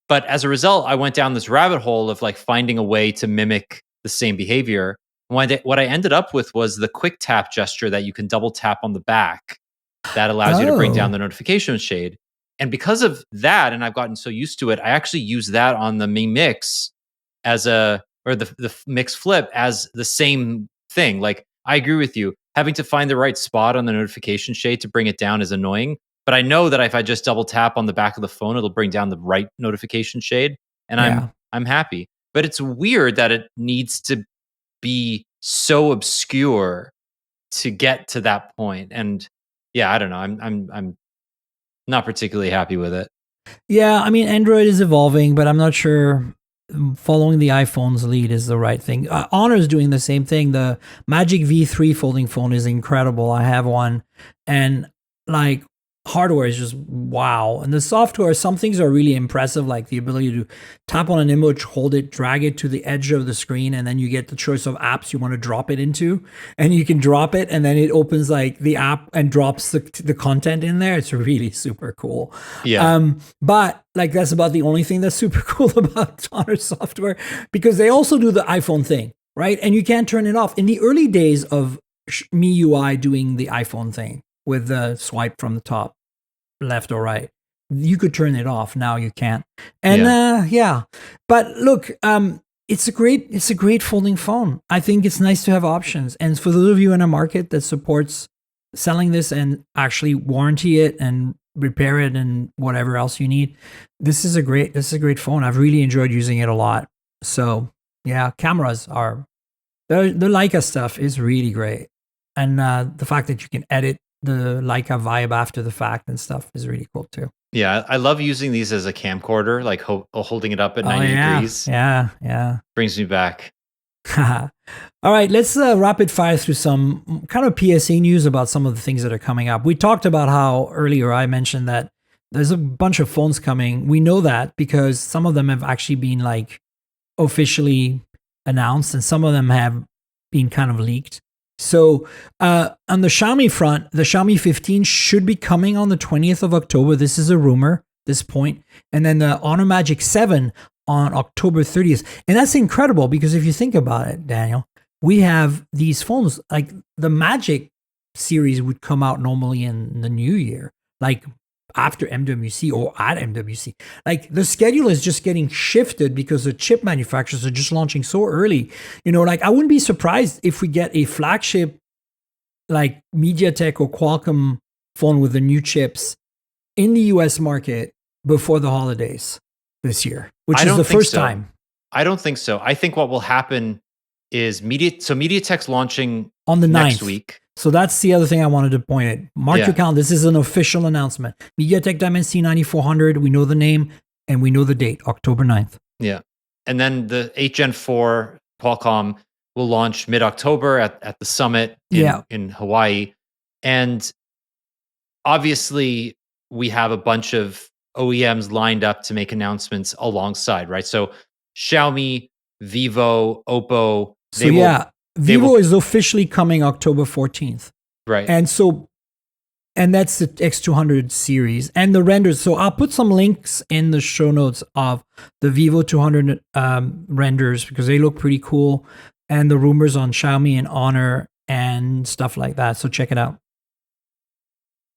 But as a result, I went down this rabbit hole of like finding a way to mimic the same behavior. What I ended up with was the quick tap gesture that you can double tap on the back that allows you to bring down the notification shade. And because of that, and I've gotten so used to it, I actually use that on the Mi Mix the Mix Flip as the same thing. Like I agree with you. Having to find the right spot on the notification shade to bring it down is annoying. But I know that if I just double tap on the back of the phone, it'll bring down the right notification shade. And I'm happy. But it's weird that it needs to be so obscure to get to that point. And yeah, I don't know. I'm not particularly happy with it. Yeah, I mean, Android is evolving, but I'm not sure following the iPhone's lead is the right thing. Honor is doing the same thing. The Magic V3 folding phone is incredible. I have one, and like hardware is just wow. And the software, some things are really impressive, like the ability to tap on an image, hold it, drag it to the edge of the screen, and then you get the choice of apps you want to drop it into, and you can drop it, and then it opens like the app and drops the content in there. It's really super cool. Yeah. But like that's about the only thing that's super cool about Honor software, because they also do the iPhone thing, right? And you can't turn it off. In the early days of MIUI doing the iPhone thing with the swipe from the top, left or right, you could turn it off. Now you can't. And but look, it's a great folding phone. I think it's nice to have options. And for those of you in a market that supports selling this and actually warranty it and repair it and whatever else you need, this is a great phone. I've really enjoyed using it a lot. So yeah, cameras are the Leica stuff is really great. And the fact that you can edit the Leica vibe after the fact and stuff is really cool too. Yeah, I love using these as a camcorder, like holding it up at 90 degrees. Yeah. Brings me back. All right, let's rapid fire through some kind of PSA news about some of the things that are coming up. We talked about how earlier I mentioned that there's a bunch of phones coming. We know that because some of them have actually been like officially announced and some of them have been kind of leaked. So on the Xiaomi front, the Xiaomi 15 should be coming on the 20th of October. This is a rumor. this point. And then the Honor Magic 7 on October 30th. And that's incredible because if you think about it, Daniel, we have these phones, like the Magic series would come out normally in the new year, like after MWC or at MWC. Like the schedule is just getting shifted because the chip manufacturers are just launching so early. You know, like I wouldn't be surprised if we get a flagship like MediaTek or Qualcomm phone with the new chips in the US market before the holidays this year, which is the first time. I don't think so. I think what will happen is MediaTek's launching on the 9th. Next week. So that's the other thing I wanted to point at. Mark your calendar. This is an official announcement. MediaTek Dimensity 9400. We know the name and we know the date, October 9th. Yeah. And then the 8 Gen 4 Qualcomm will launch mid-October at the summit in Hawaii. And obviously, we have a bunch of OEMs lined up to make announcements alongside, right? So Xiaomi, Vivo, Oppo. Vivo is officially coming October 14th. Right. And that's the X200 series and the renders. So I'll put some links in the show notes of the Vivo 200 renders because they look pretty cool, and the rumors on Xiaomi and Honor and stuff like that. So check it out.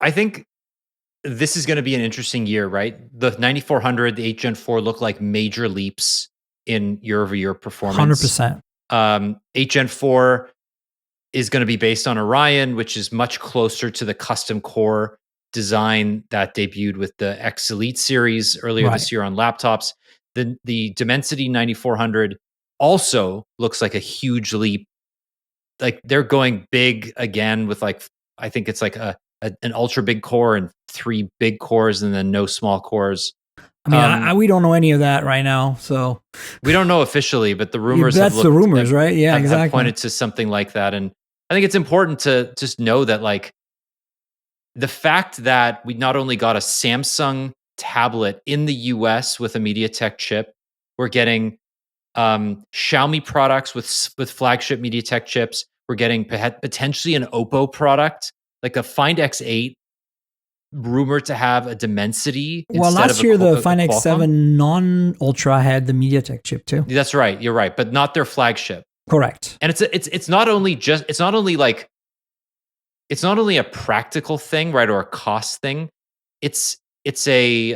I think this is going to be an interesting year, right? The 9400, the 8 Gen 4 look like major leaps in year-over-year performance. 100%. 8 Gen 4 is going to be based on Orion, which is much closer to the custom core design that debuted with the X Elite series earlier this year on laptops. The Dimensity 9400 also looks like a huge leap. Like they're going big again with like, I think it's like an ultra big core and 3 big cores and then no small cores. I mean, we don't know any of that right now, so we don't know officially, but the rumors right? Yeah, exactly. Have pointed to something like that, and I think it's important to just know that, like, the fact that we not only got a Samsung tablet in the US with a MediaTek chip, we're getting Xiaomi products with flagship MediaTek chips. We're getting potentially an Oppo product, like a Find X8. Rumored to have a Dimensity. Well, last year the Find X7 non-Ultra had the MediaTek chip too. That's right. You're right, but not their flagship. Correct. And it's not only a practical thing, right, or a cost thing. It's a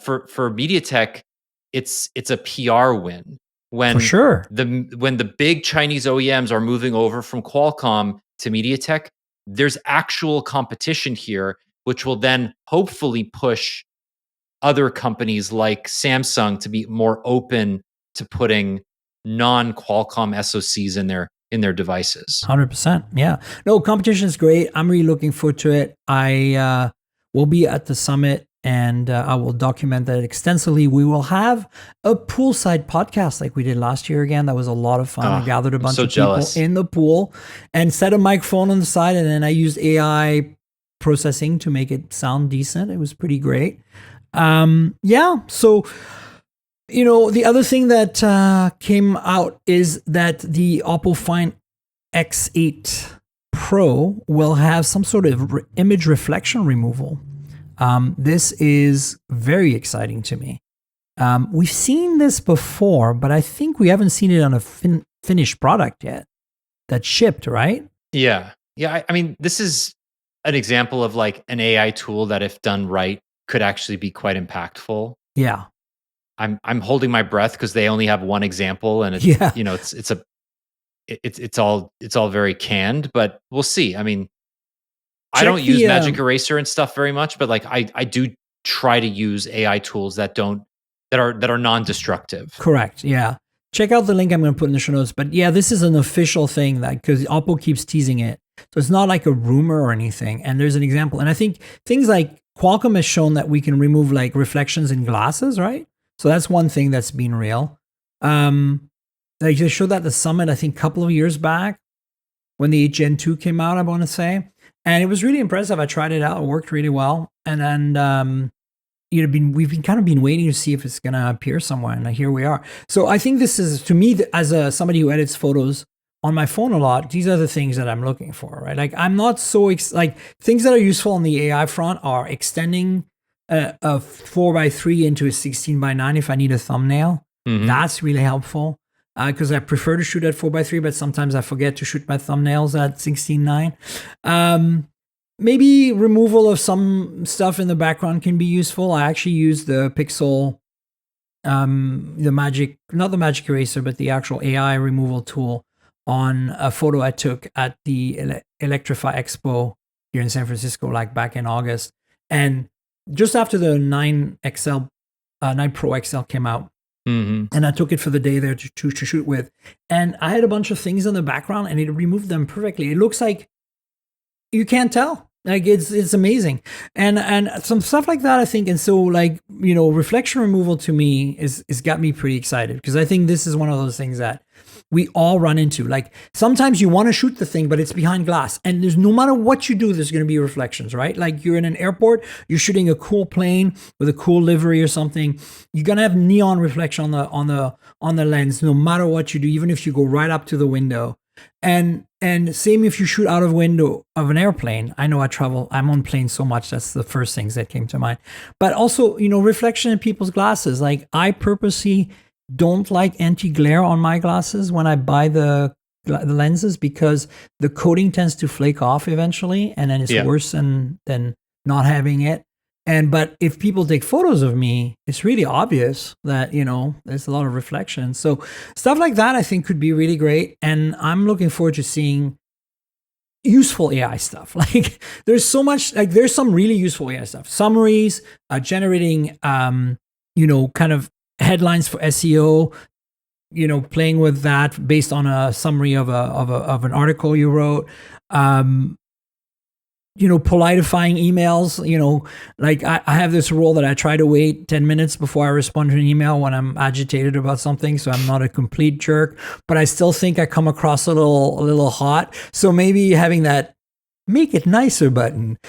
for MediaTek, it's a PR win when for sure when the big Chinese OEMs are moving over from Qualcomm to MediaTek. There's actual competition here, which will then hopefully push other companies like Samsung to be more open to putting non-Qualcomm SoCs in their devices. 100%. Yeah. No, competition is great. I'm really looking forward to it. I will be at the summit and I will document that extensively. We will have a poolside podcast like we did last year again. That was a lot of fun. I gathered a bunch of people in the pool and set a microphone on the side, and then I used AI processing to make it sound decent. It was pretty great. So the other thing that came out is that the Oppo Find X8 Pro will have some sort of image reflection removal. This is very exciting to me. We've seen this before, but I think we haven't seen it on a finished product yet that shipped, right? Yeah. I mean, this is an example of like an AI tool that, if done right, could actually be quite impactful. Yeah. I'm holding my breath because they only have one example, and it's all very canned, but we'll see. I mean, I don't use Magic Eraser and stuff very much, but like I do try to use AI tools that are non-destructive. Correct. Yeah. Check out the link I'm going to put in the show notes. But yeah, this is an official thing that because Oppo keeps teasing it. So it's not like a rumor or anything. And there's an example. And I think things like Qualcomm has shown that we can remove like reflections in glasses, right? So that's one thing that's been real. They just showed that at the summit, I think a couple of years back when the 8 Gen 2 came out, I want to say. And it was really impressive. I tried it out. It worked really well. And then, we've been waiting to see if it's going to appear somewhere. And here we are. So I think this is, to me, as somebody who edits photos on my phone a lot, these are the things that I'm looking for, right? Like I'm not so, things that are useful on the AI front are extending a 4:3 into a 16:9 if I need a thumbnail. Mhm. That's really helpful because I prefer to shoot at 4:3, but sometimes I forget to shoot my thumbnails at 16:9. Maybe removal of some stuff in the background can be useful. I actually use the Pixel, the magic, not the magic eraser, but the actual AI removal tool on a photo I took at the Electrify Expo here in San Francisco, like back in August. And just after the 9XL, 9 Pro XL came out, Mhm. and I took it for the day there to shoot with. And I had a bunch of things in the background and it removed them perfectly. It looks like you can't tell. Like it's amazing. And some stuff like that, I think. And so like, reflection removal to me is got me pretty excited because I think this is one of those things that we all run into. Like sometimes you want to shoot the thing, but it's behind glass. And there's no matter what you do, there's going to be reflections, right? Like you're in an airport, you're shooting a cool plane with a cool livery or something. You're going to have neon reflection on the lens, no matter what you do, even if you go right up to the window. And same if you shoot out of window of an airplane. I know I'm on planes so much, that's the first things that came to mind. But also, reflection in people's glasses. Like I purposely don't like anti-glare on my glasses when I buy the lenses because the coating tends to flake off eventually, and then it's Yeah. worse than not having it. But if people take photos of me, it's really obvious that there's a lot of reflection. So stuff like that I think could be really great, and I'm looking forward to seeing useful AI stuff. Like there's so much, like there's some really useful AI stuff, summaries, generating kind of headlines for SEO, playing with that based on a summary of an article you wrote. Politifying emails, like I have this rule that I try to wait 10 minutes before I respond to an email when I'm agitated about something. So I'm not a complete jerk, but I still think I come across a little hot. So maybe having that make it nicer button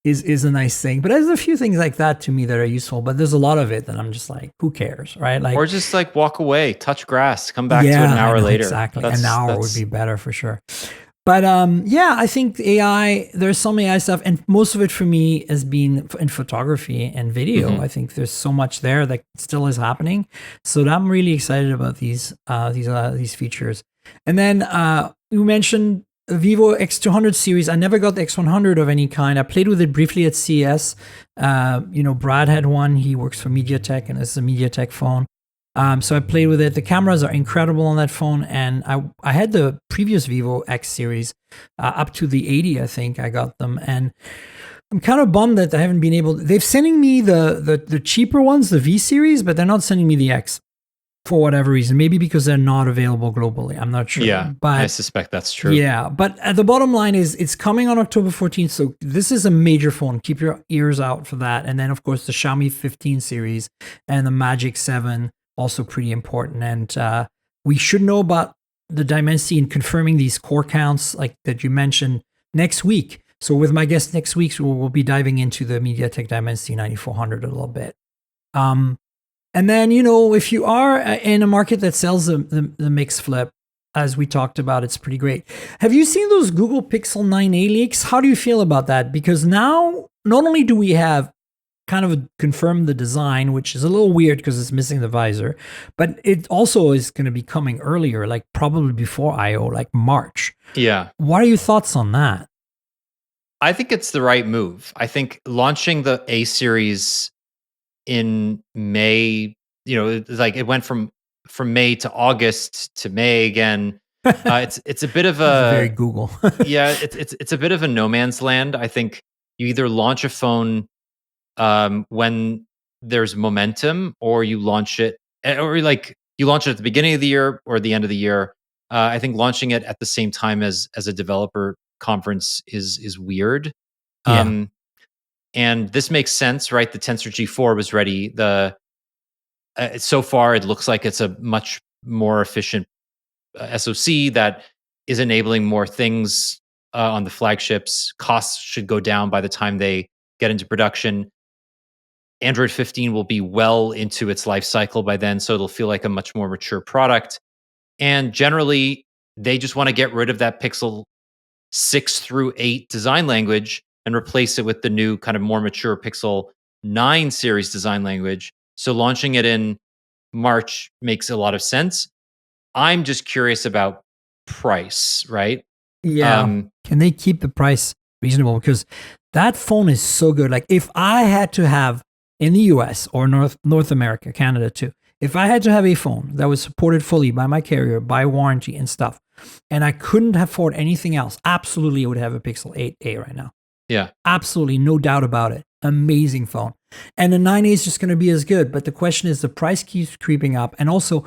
is a nice thing. But there's a few things like that to me that are useful, but there's a lot of it that I'm just like, who cares, right? Like, Or just like walk away, touch grass, come back to it yeah, an I hour know, later. exactly. An hour would be better for sure. But yeah, I think AI, there's some AI stuff, and most of it for me has been in photography and video. Mhm. I think there's so much there that still is happening. So I'm really excited about these features. And then you mentioned the Vivo X200 series. I never got the X100 of any kind. I played with it briefly at CES. Brad had one. He works for MediaTek, and it's a MediaTek phone. So I played with it. The cameras are incredible on that phone, and I had the previous Vivo X series up to the 80, I think I got them, and I'm kind of bummed that I haven't been able. They're sending me the cheaper ones, the V series, but they're not sending me the X for whatever reason. Maybe because they're not available globally. I'm not sure. Yeah, but I suspect that's true. yeah, but the bottom line is it's coming on October 14th, so this is a major phone. Keep your ears out for that. And then, of course, the Xiaomi 15 series and the Magic 7, also pretty important. And we should know about the Dimensity and confirming these core counts like that you mentioned next week. So with my guest next week, we'll be diving into the MediaTek Dimensity 9400 a little bit. And then, if you are in a market that sells the Mix Flip, as we talked about, it's pretty great. Have you seen those Google Pixel 9a leaks? How do you feel about that? Because now, not only do we have kind of confirmed the design, which is a little weird because it's missing the visor, but it also is going to be coming earlier, like probably before I/O, like March. Yeah. What are your thoughts on that? I think it's the right move. I think launching the A series in May, it's like it went from May to August to May again. It's a bit of It's very a Google. yeah, it's a bit of a no man's land. I think you either launch a phone when there's momentum, or you launch it, or like you launch it at the beginning of the year or the end of the year. I think launching it at the same time as a developer conference is weird. Yeah. Um, and this makes sense, right? The Tensor G4 was ready. So far, it looks like it's a much more efficient SoC that is enabling more things on the flagships. Costs should go down by the time they get into production. Android 15 will be well into its life cycle by then, so it'll feel like a much more mature product. And generally, they just want to get rid of that Pixel 6 through 8 design language and replace it with the new kind of more mature Pixel 9 series design language. So launching it in March makes a lot of sense. I'm just curious about price, right? Yeah. Um, Can they keep the price reasonable? Because that phone is so good. Like if I had to have in the US or North America, Canada too, if I had to have a phone that was supported fully by my carrier, by warranty and stuff, and I couldn't afford anything else, absolutely I would have a Pixel 8a right now. yeah. Absolutely, no doubt about it. Amazing phone. And the 9A is just going to be as good. But the question is, the price keeps creeping up. And also,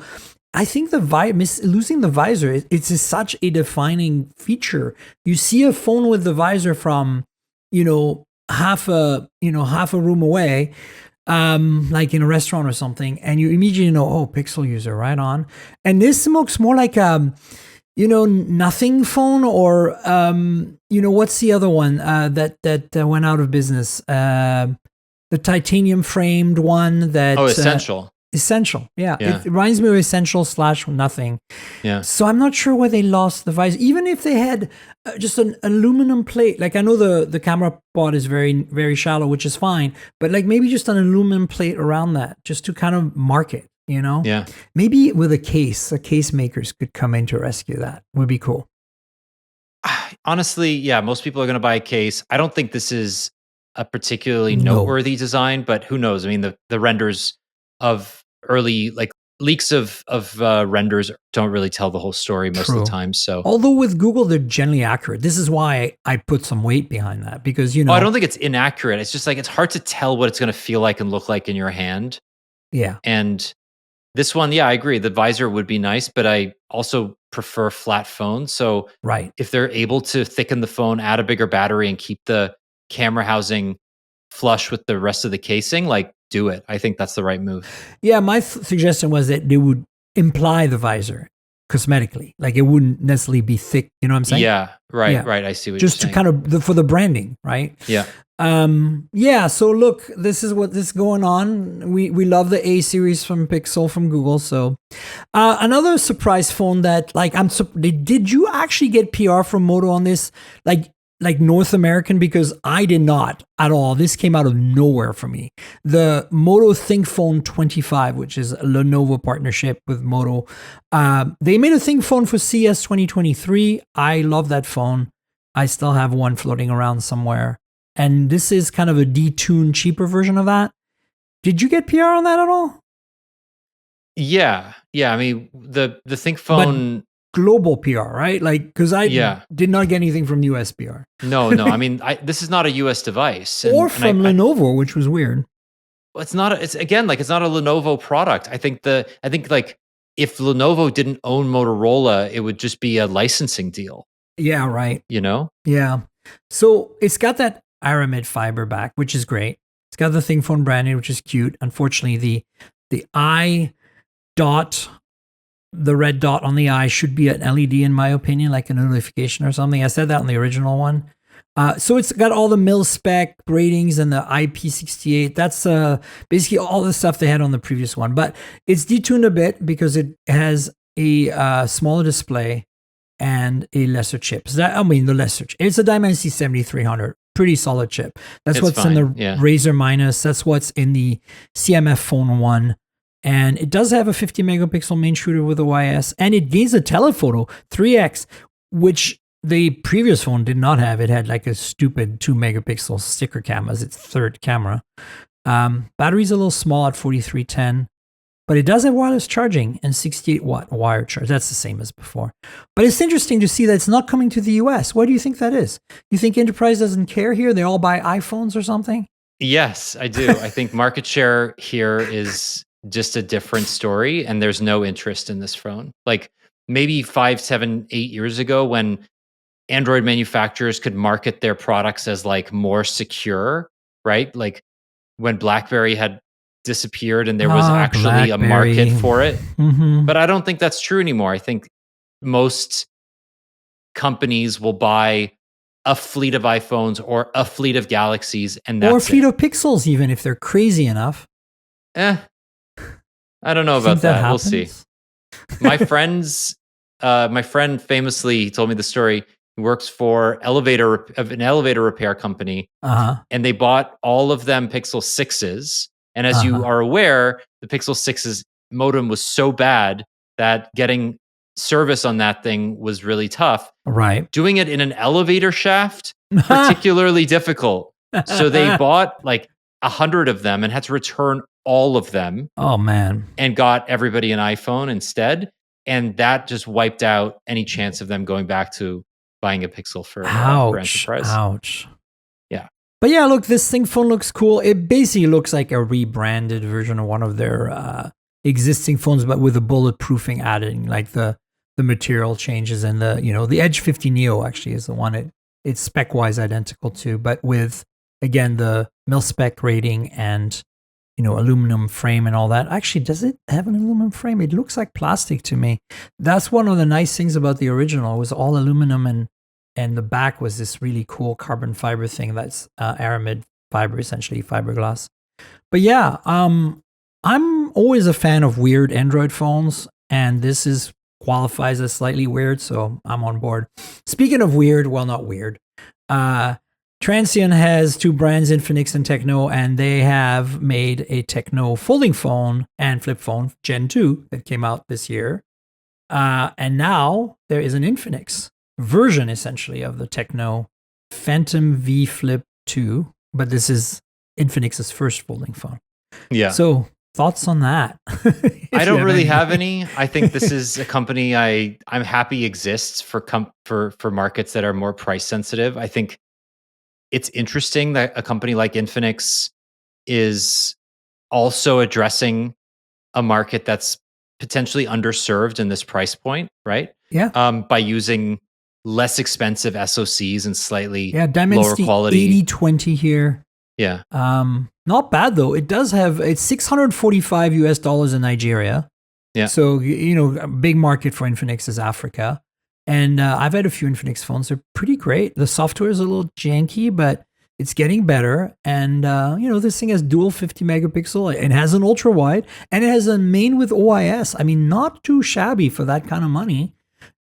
I think losing the visor, it's such a defining feature. You see a phone with the visor from, half a room away, like in a restaurant or something, and you immediately know, oh, Pixel user, right on. And this looks more like nothing phone, or what's the other one that went out of business? The titanium framed one that Essential. Essential. Yeah. Yeah. It reminds me of Essential / nothing. Yeah. So I'm not sure why they lost the visor. Even if they had just an aluminum plate, like I know the camera pod is very, very shallow, which is fine, but like maybe just an aluminum plate around that just to kind of mark it, Yeah. Maybe with a case makers could come in to rescue that. Would be cool. Honestly, yeah, most people are going to buy a case. I don't think this is a particularly No. noteworthy design, but who knows? I mean, the renders of early like leaks of renders don't really tell the whole story most of the True. time. So, Although with Google, they're generally accurate. This is why I put some weight behind that, because, I don't think it's inaccurate. It's just like it's hard to tell what it's going to feel like and look like in your hand. yeah, And this one, yeah, I agree. The visor would be nice, but I also prefer flat phones. So right. if they're able to thicken the phone, add a bigger battery, and keep the camera housing flush with the rest of the casing, like do it. I think that's the right move. Yeah, my suggestion was that they would imply the visor cosmetically. Like it wouldn't necessarily be thick. You know what I'm saying? Yeah, right, Yeah. right. I see what Just you're to saying. kind of for the branding, right? Yeah. Yeah, so look, this is what this is going on. We love the A series from Pixel from Google. So another surprise phone that like did you actually get PR from Moto on this? Like North American, because I did not at all. This came out of nowhere for me. The Moto ThinkPhone 25, which is a Lenovo partnership with Moto. They made a ThinkPhone for CES 2023. I love that phone. I still have one floating around somewhere. And this is kind of a detuned, cheaper version of that. Did you get PR on that at all? Yeah. Yeah. I mean, the ThinkPhone. Global PR, right? Like, because I did not get anything from US PR. No. I mean, this is not a US device, or from Lenovo, which was weird. It's not. It's again like it's not a Lenovo product. I think like if Lenovo didn't own Motorola, it would just be a licensing deal. Yeah, right. Yeah. So it's got that aramid fiber back, which is great. It's got the ThinkPhone branding, which is cute. Unfortunately, the eye dot, the red dot on the eye should be an LED in my opinion, like a notification or something. I said that on the original one. So it's got all the mil-spec ratings and the IP68. That's basically all the stuff they had on the previous one. But it's detuned a bit because it has a smaller display and a lesser chip. So the lesser chip. It's a Dimensity 7300. Pretty solid chip. That's what's in the Razer Minus. That's what's in the CMF Phone 1. And it does have a 50 megapixel main shooter with a YS. And it gains a telephoto 3x, which the previous phone did not have. It had like a stupid 2 megapixel sticker camera as its third camera. Battery's a little small at 4310. But it does have wireless charging and 68 watt wire charge. That's the same as before. But it's interesting to see that it's not coming to the US. Why do you think that is? You think Enterprise doesn't care here? They all buy iPhones or something? Yes, I do. I think market share here is just a different story, and there's no interest in this phone. Like maybe 5, 7, 8 years ago when Android manufacturers could market their products as like more secure, right? Like when BlackBerry had disappeared and there was actually a market for it. Mm-hmm. But I don't think that's true anymore. I think most companies will buy a fleet of iPhones or a fleet of Galaxies, and that's or a fleet of Pixels, even if they're crazy enough. I don't know about that. We'll see. My friend famously told me the story. works for an elevator repair company, Uh-huh. and they bought all of them Pixel 6s. And as you Uh-huh. are aware, the Pixel 6's modem was so bad that getting service on that thing was really tough. Right. Doing it in an elevator shaft, particularly difficult. So they bought like 100 of them and had to return all of them Oh man. and got everybody an iPhone instead. And that just wiped out any chance of them going back to buying a Pixel for Ouch. enterprise. Ouch. Yeah. But yeah, look, this ThinkPhone looks cool. It basically looks like a rebranded version of one of their existing phones, but with the bulletproofing adding, like the material changes, and the Edge 50 Neo actually is the one it's spec wise identical to, but with again the mil spec rating and aluminum frame and all that. Actually, does it have an aluminum frame? It looks like plastic to me. That's one of the nice things about the original. It was all aluminum, and the back was this really cool carbon fiber thing that's aramid fiber, essentially fiberglass. But yeah, I'm always a fan of weird Android phones, and this is qualifies as slightly weird, so I'm on board. Speaking of weird, well, not weird. Transsion has two brands, Infinix and Techno, and they have made a Techno folding phone and flip phone Gen 2 that came out this year. And now there is an Infinix version, essentially, of the Techno Phantom V Flip 2, but this is Infinix's first folding phone. Yeah. So thoughts on that? I don't really have any. I think this is a company I'm happy exists for markets that are more price sensitive. I think it's interesting that a company like Infinix is also addressing a market that's potentially underserved in this price point, right? Yeah. By using less expensive SoCs and slightly lower Dimensity quality 8020 here. Yeah. Not bad though. It does have it's $645 in Nigeria. Yeah. So a big market for Infinix is Africa. And I've had a few Infinix phones. They're pretty great. The software is a little janky, but it's getting better. And, this thing has dual 50 megapixel. It has an ultra wide, and it has a main with OIS. I mean, not too shabby for that kind of money.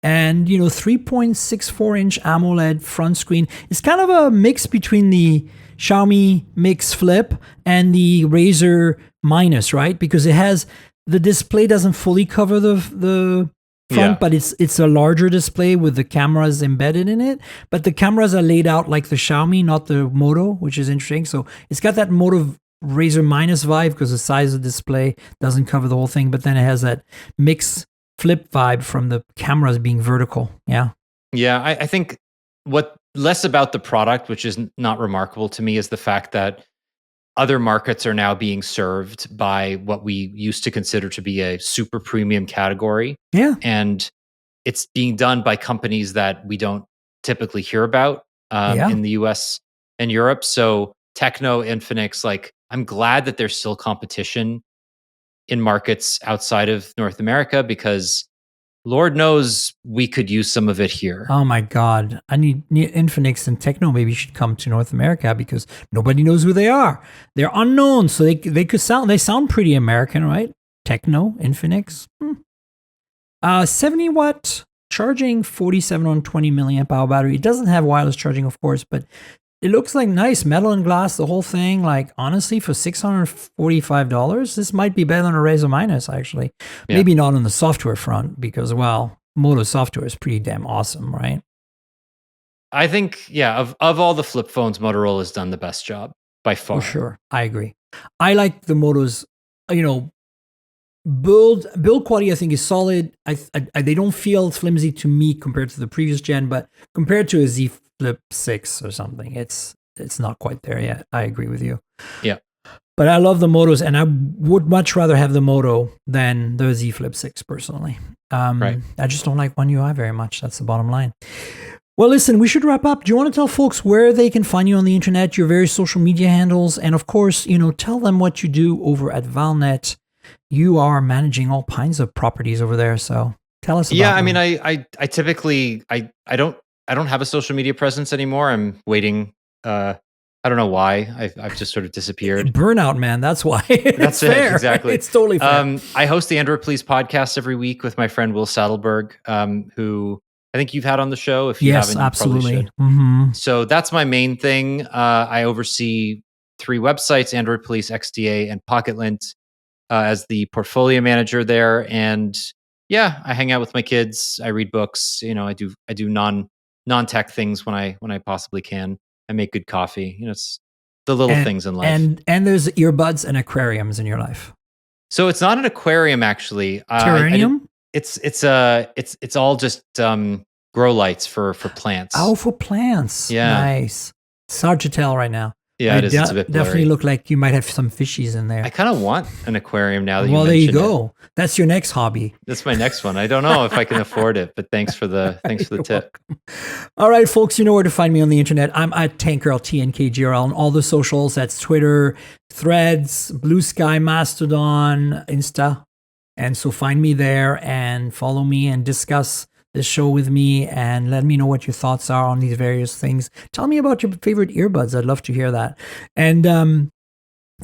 And, 3.64 inch AMOLED front screen. It's kind of a mix between the Xiaomi Mix Flip and the Razer Minus, right? Because the display doesn't fully cover the front, but it's a larger display with the cameras embedded in it. But the cameras are laid out like the Xiaomi, not the Moto, which is interesting. So it's got that Moto Razer Minus vibe because the size of the display doesn't cover the whole thing. But then it has that Mix Flip vibe from the cameras being vertical. Yeah. Yeah. I think what less about the product, which is not remarkable to me, is the fact that other markets are now being served by what we used to consider to be a super premium category. Yeah. And it's being done by companies that we don't typically hear about in the US and Europe. So Techno, Infinix, I'm glad that there's still competition in markets outside of North America, because Lord knows we could use some of it here. Oh my God. I need Infinix and Techno maybe should come to North America because nobody knows who they are. They're unknown. So they sound pretty American, right? Techno, Infinix. 70 watt charging, 4720 milliamp hour battery. It doesn't have wireless charging, of course, but it looks like nice metal and glass, the whole thing. Honestly, for $645, this might be better than a Razer Minus, actually. Yeah. Maybe not on the software front because, Moto software is pretty damn awesome, right? I think, of all the flip phones, Motorola has done the best job by far. For sure. I agree. I like the Moto's, build quality, I think, is solid. They don't feel flimsy to me compared to the previous gen, but compared to a Z Flip 6 or something, it's not quite there yet. I agree with you. Yeah. But I love the Motos, and I would much rather have the Moto than the Z Flip 6 personally. Right. I just don't like One UI very much. That's the bottom line. Well, listen, we should wrap up. Do you want to tell folks where they can find you on the internet, your various social media handles, and of course, tell them what you do over at Valnet. You are managing all kinds of properties over there, so tell us about them. I mean, I typically I don't have a social media presence anymore. I'm waiting. I don't know why. I've just sort of disappeared. Burnout, man. That's why. That's fair. It. Exactly. It's totally fair. I host the Android Please podcast every week with my friend Will Saddleberg, who I think you've had on the show. If you Yes, haven't, you absolutely. probably should. So that's my main thing. I oversee 3 websites: Android Police, XDA, and PocketLint, as the portfolio manager there. And yeah, I hang out with my kids. I read books. I do non-tech things when I possibly can. I make good coffee. It's the little And things in life. and there's earbuds and aquariums in your life. So it's not an aquarium, actually. Terrarium? It's all just grow lights for plants. Oh, for plants. Yeah. Nice. It's hard to tell right now. Yeah, it is. It's a bit blurry. Definitely look like you might have some fishies in there. I kind of want an aquarium now that Well, you there you mentioned go. it. That's your next hobby. That's my next one. I don't know if I can afford it, but thanks for the tip. All right, folks, you know where to find me on the internet. I'm at Tankgirl, TNKGRL, on all the socials. That's Twitter, Threads, Blue Sky, Mastodon, Insta. And so find me there and follow me and discuss this show with me and let me know what your thoughts are on these various things. Tell me about your favorite earbuds. I'd love to hear that. And,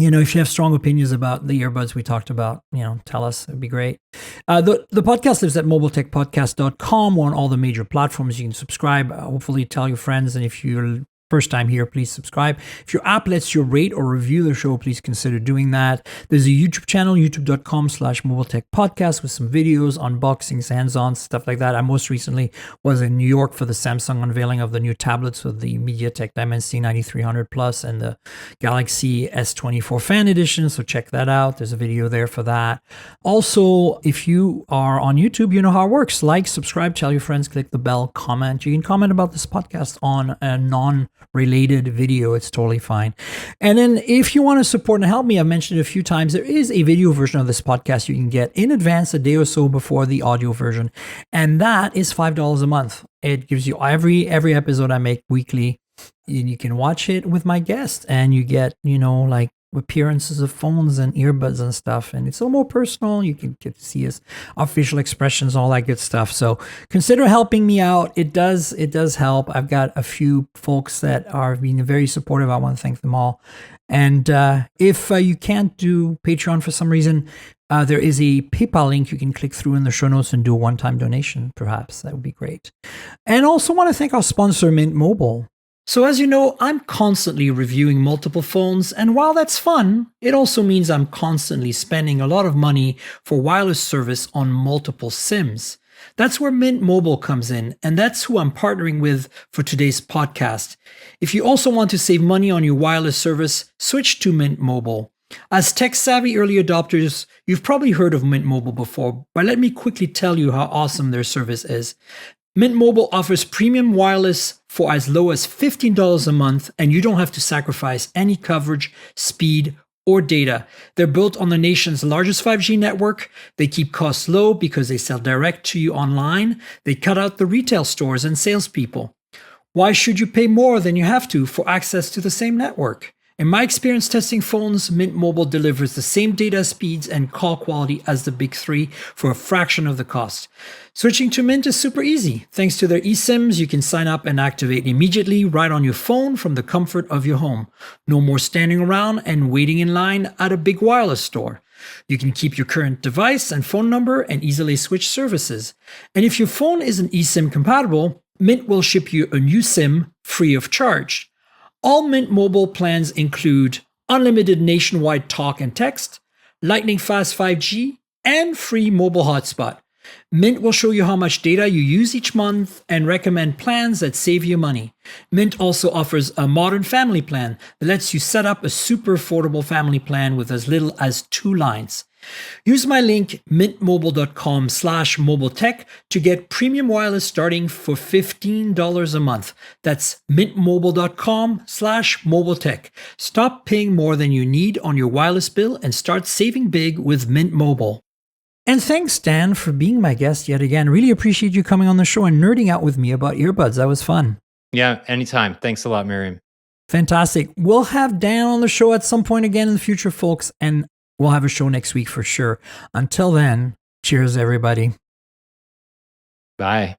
if you have strong opinions about the earbuds we talked about, tell us. It'd be great. The podcast lives at mobiletechpodcast.com. We're on all the major platforms. You can subscribe. Hopefully tell your friends. And if you're first time here, please subscribe. If your app lets you rate or review the show, please consider doing that. There's a YouTube channel, youtube.com/mobiletechpodcast, with some videos, unboxings, hands-on, stuff like that. I most recently was in New York for the Samsung unveiling of the new tablets with the MediaTek Dimensity 9300 Plus and the Galaxy S24 Fan Edition. So check that out. There's a video there for that. Also, if you are on YouTube, you know how it works. Like, subscribe, tell your friends, click the bell, comment. You can comment about this podcast on a non-related video. It's totally fine. And then if you want to support and help me, I've mentioned it a few times, there is a video version of this podcast you can get in advance, a day or so before the audio version. And that is $5 a month. It gives you every episode I make weekly. And you can watch it with my guest and you get, like appearances of phones and earbuds and stuff. And it's a little more personal. You can get to see his facial expressions, all that good stuff. So consider helping me out. It does help. I've got a few folks that are being very supportive. I want to thank them all. And if you can't do Patreon for some reason, there is a PayPal link you can click through in the show notes and do a one-time donation, perhaps. That would be great. And also want to thank our sponsor, Mint Mobile. So as you know, I'm constantly reviewing multiple phones, and while that's fun, it also means I'm constantly spending a lot of money for wireless service on multiple SIMs. That's where Mint Mobile comes in, and that's who I'm partnering with for today's podcast. If you also want to save money on your wireless service, switch to Mint Mobile. As tech-savvy early adopters, you've probably heard of Mint Mobile before, but let me quickly tell you how awesome their service is. Mint Mobile offers premium wireless for as low as $15 a month, and you don't have to sacrifice any coverage, speed, or data. They're built on the nation's largest 5G network. They keep costs low because they sell direct to you online. They cut out the retail stores and salespeople. Why should you pay more than you have to for access to the same network? In my experience testing phones, Mint Mobile delivers the same data speeds and call quality as the big three for a fraction of the cost. Switching to Mint is super easy. Thanks to their eSIMs, you can sign up and activate immediately right on your phone from the comfort of your home. No more standing around and waiting in line at a big wireless store. You can keep your current device and phone number and easily switch services. And if your phone isn't eSIM compatible, Mint will ship you a new SIM free of charge. All Mint Mobile plans include unlimited nationwide talk and text, lightning fast 5G, and free mobile hotspot. Mint will show you how much data you use each month and recommend plans that save you money. Mint also offers a modern family plan that lets you set up a super affordable family plan with as little as 2 lines. Use my link mintmobile.com/mobiletech to get premium wireless starting for $15 a month. That's mintmobile.com/mobiletech. Stop paying more than you need on your wireless bill and start saving big with Mint Mobile. And thanks, Dan, for being my guest yet again. Really appreciate you coming on the show and nerding out with me about earbuds. That was fun. Yeah, anytime. Thanks a lot, Miriam. Fantastic. We'll have Dan on the show at some point again in the future, folks, and we'll have a show next week for sure. Until then, cheers, everybody. Bye.